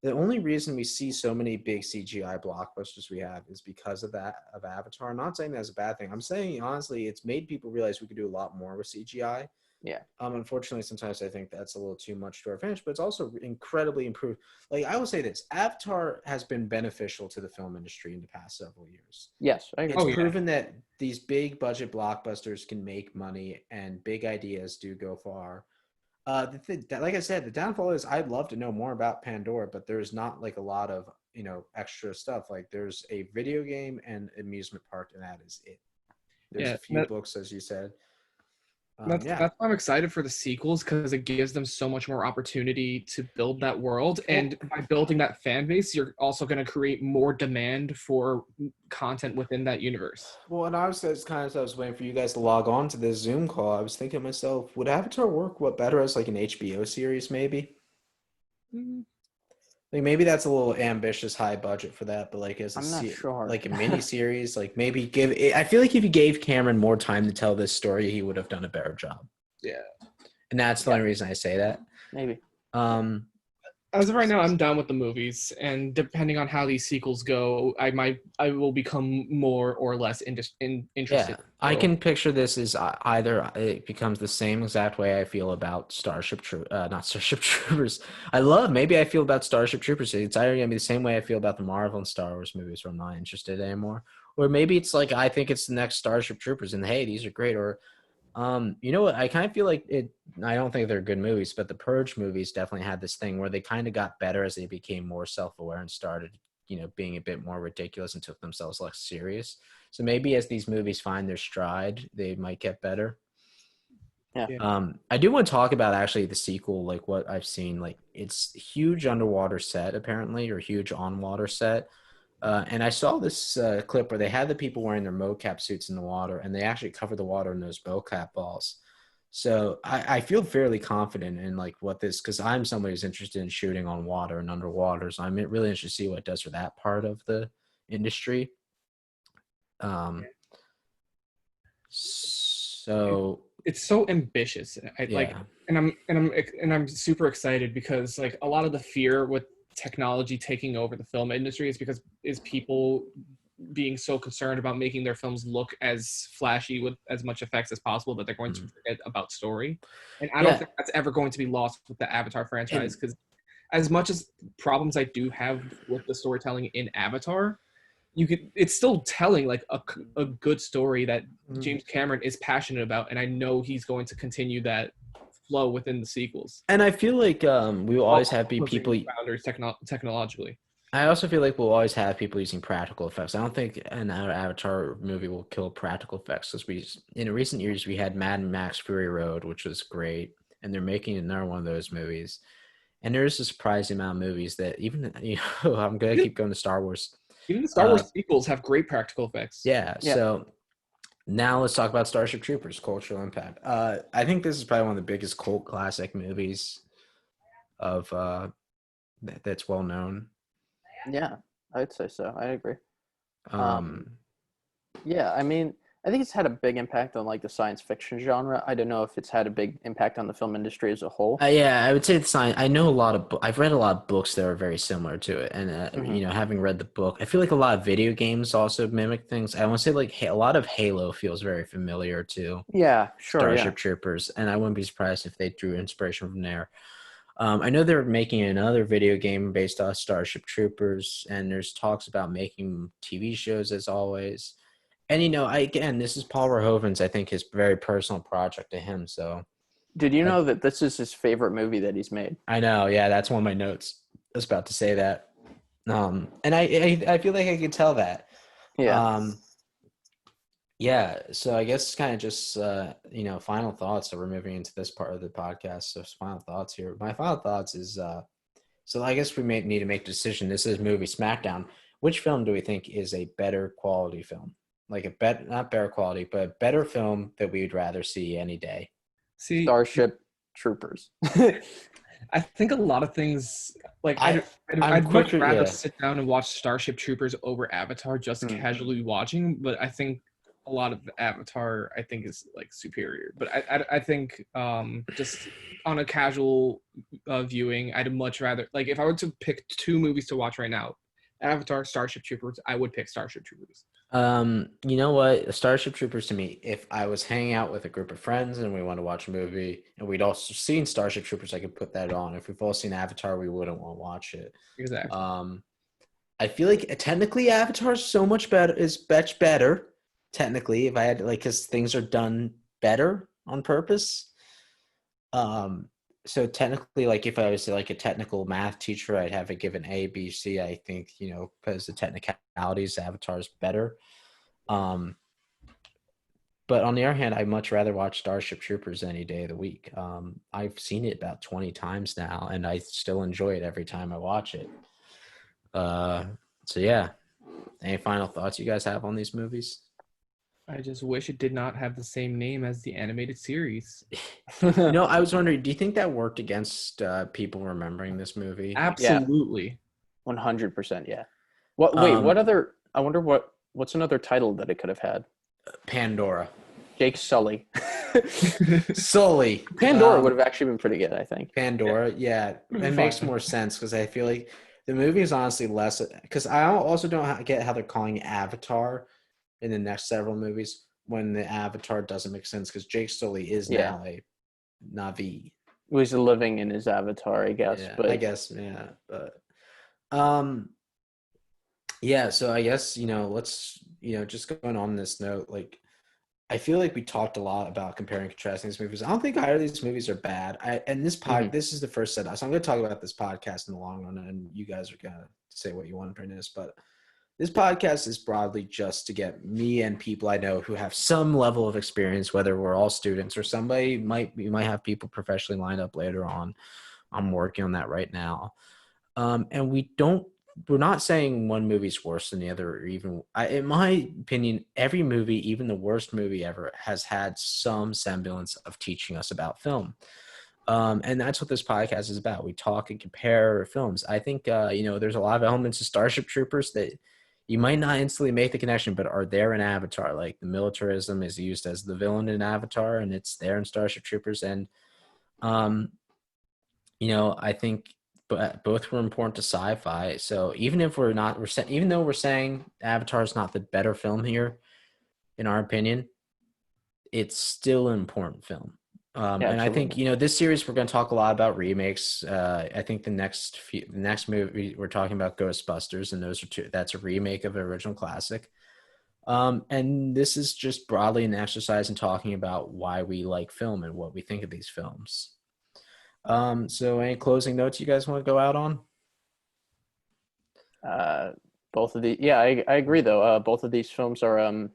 the only reason we see so many big CGI blockbusters we have is because of Avatar. I'm not saying that's a bad thing. I'm saying honestly, it's made people realize we could do a lot more with CGI. Yeah. Unfortunately, sometimes I think that's a little too much to our advantage, but it's also incredibly improved. Like I will say this, Avatar has been beneficial to the film industry in the past several years. Yes, I agree. It's proven that these big budget blockbusters can make money and big ideas do go far. Like I said, the downfall is I'd love to know more about Pandora, but there's not like a lot of extra stuff. Like there's a video game and amusement park, and that is it. There's a few books, as you said. That's why I'm excited for the sequels, because it gives them so much more opportunity to build that world, and by building that fan base, you're also going to create more demand for content within that universe. Well, and I was as I was waiting for you guys to log on to this Zoom call, I was thinking to myself, would Avatar work better as like an HBO series, maybe? Like maybe that's a little ambitious, high budget for that, but like as I'm not sure. like a mini series, like maybe I feel like if you gave Cameron more time to tell this story, he would have done a better job. Yeah. And that's the only reason I say that. Maybe. As of right now, I'm done with the movies, and depending on how these sequels go, I will become more or less interested. Yeah, I can picture this as either it becomes the same exact way I feel about not Starship Troopers. Maybe I feel about Starship Troopers. It's either gonna be the same way I feel about the Marvel and Star Wars movies, where I'm not interested anymore, or maybe it's like I think it's the next Starship Troopers, and hey, these are great, or you know what? I kind of feel like it. I don't think they're good movies, but the Purge movies definitely had this thing where they kind of got better as they became more self-aware and started, being a bit more ridiculous and took themselves less serious. So maybe as these movies find their stride, they might get better. Yeah. I do want to talk about actually the sequel, like what I've seen. Like it's a huge underwater set apparently, or huge on-water set. And I saw this clip where they had the people wearing their mocap suits in the water, and they actually covered the water in those mocap balls. So I feel fairly confident in like what this, because I'm somebody who's interested in shooting on water and underwater. So I'm really interested to see what it does for that part of the industry. So it's so ambitious. I'm super excited because like a lot of the fear with technology taking over the film industry is people being so concerned about making their films look as flashy with as much effects as possible that they're going to forget about story. And I don't think that's ever going to be lost with the Avatar franchise, because as much as problems I do have with the storytelling in Avatar, it's still telling like a good story that James Cameron is passionate about, and I know he's going to continue that flow within the sequels. And I feel like we will always have people founders technologically. I also feel like we'll always have people using practical effects. I don't think another Avatar movie will kill practical effects because in recent years, we had Mad Max Fury Road, which was great, and they're making another one of those movies. And there's a surprising amount of movies that even, I'm going to Even, keep going to Star Wars. even the Star Uh, Wars sequels have great practical effects. yeah, Yeah. so now let's talk about Starship Troopers, cultural impact. I think this is probably one of the biggest cult classic movies of that's well known. Yeah, I'd say so. I agree. Um, Um, yeah, I mean, I think it's had a big impact on like the science fiction genre. I don't know if it's had a big impact on the film industry as a whole. yeah, I would say the sign. I know a lot of. I've read a lot of books that are very similar to it, and Hmm. having read the book, I feel like a lot of video games also mimic things. I want to say like a lot of Halo feels very familiar to Yeah, sure, yeah. Starship Troopers, and I wouldn't be surprised if they drew inspiration from there. I know they're making another video game based off Starship Troopers, and there's talks about making TV shows as always. And again, this is Paul Verhoeven's, I think, his very personal project to him. So Did you I, know that this is his favorite movie that he's made? I know, yeah, that's one of my notes. I was about to say that. And I feel like I could tell that. Yeah. Um, yeah, so I guess kind of just final thoughts. So we're moving into this part of the podcast. So final thoughts here. My final thoughts is so I guess we may need to make a decision. This is movie Smackdown. Which film do we think is a better quality film? Like not better quality, but a better film that we would rather see any day. See, Starship Troopers. I think a lot of things like I I'm I'd much quicker, rather yeah. sit down and watch Starship Troopers over Avatar just Hmm. casually watching, but I think a lot of Avatar I think is like superior. But I think just on a casual viewing, I'd much rather like if I were to pick two movies to watch right now, Avatar, Starship Troopers, I would pick Starship Troopers. You know what? Starship Troopers to me, if I was hanging out with a group of friends and we want to watch a movie and we'd also seen Starship Troopers, I could put that on. If we've all seen Avatar, we wouldn't want to watch it. Exactly. I feel like technically Avatar is much better. Technically, if I had because things are done better on purpose. Um, so technically, like if I was like a technical math teacher, I'd have it given A, B, C. I think because the technicalities, Avatar's better. Um, but on the other hand, I'd much rather watch Starship Troopers any day of the week. I've seen it about 20 times now, and I still enjoy it every time I watch it. So yeah. Any final thoughts you guys have on these movies? I just wish it did not have the same name as the animated series. I was wondering, do you think that worked against people remembering this movie? Yeah, Absolutely. 100%. Yeah. What? Wait, Um, what other? I wonder what's another title that it could have had? Pandora. Jake Sully. Sully. Pandora would have actually been pretty good, I think. Pandora, yeah. It makes Fine. more sense because I feel like the movie is honestly less because I also don't get how they're calling it Avatar in the next several movies when the Avatar doesn't make sense because Jake Sully is Yeah. now a Navi. He was living in his avatar, I guess. Yeah, I But guess, yeah. But um yeah, so I guess, let's, just going on this note, like I feel like we talked a lot about comparing and contrasting these movies. I don't think either of these movies are bad. mhm. This is the first set. So I'm going to talk about this podcast in the long run, and you guys are going to say what you want to bring this. But this podcast is broadly just to get me and people I know who have some level of experience, whether we're all students or we might have people professionally lined up later on. I'm working on that right now. And we're not saying one movie's worse than the other, or even in my opinion, every movie, even the worst movie ever, has had some semblance of teaching us about film. And that's what this podcast is about. We talk and compare films. I think there's a lot of elements of Starship Troopers that you might not instantly make the connection, but are there in Avatar. Like the militarism is used as the villain in Avatar, and it's there in Starship Troopers. And um, I think both were important to sci-fi. So even if even though we're saying Avatar is not the better film here, in our opinion, it's still an important film. Yeah, And I think absolutely. this series we're going to talk a lot about remakes. I think the next movie we're talking about Ghostbusters, and that's a remake of an original classic. And this is just broadly an exercise in talking about why we like film and what we think of these films. So any closing notes you guys want to go out on? Both of the I agree though. Both of these films are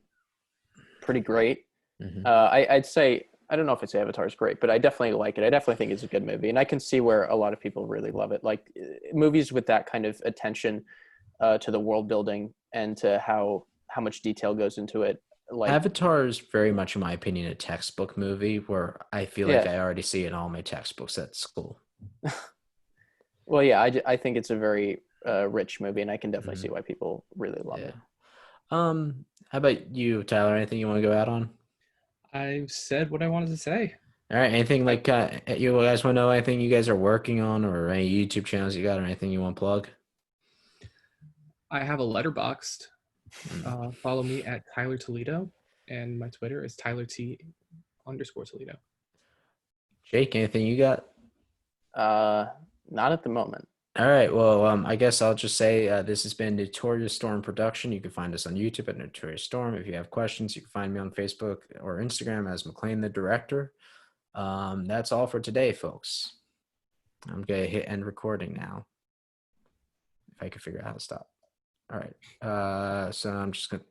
pretty great. Hmm. I'd say I don't know if it's Avatar is great, but I definitely like it. I definitely think it's a good movie, and I can see where a lot of people really love it. Like movies with that kind of attention to the world building and to how much detail goes into it. Like Avatar is very much, in my opinion, a textbook movie where I feel like yeah, I already see it in all my textbooks at school. well yeah, I think it's a very rich movie, and I can definitely see Mhm. why people really love Yeah. it. How about you, Tyler? Anything you want to go out on? I've said what I wanted to say. All right. Anything like you guys want to know anything you guys are working on, or any YouTube channels you got, or anything you want to plug? I have a letterboxed. Mm. Follow me at Tyler Toledo, and my Twitter is Tyler T _ Toledo. Jake, anything you got? Uh, Not at the moment. All right. Well, I guess I'll just say this has been Notorious Storm production. You can find us on YouTube at Notorious Storm. If you have questions, you can find me on Facebook or Instagram as McLean the director. That's all for today, folks. I'm gonna hit end recording now. If I can figure out how to stop. All right. So I'm just gonna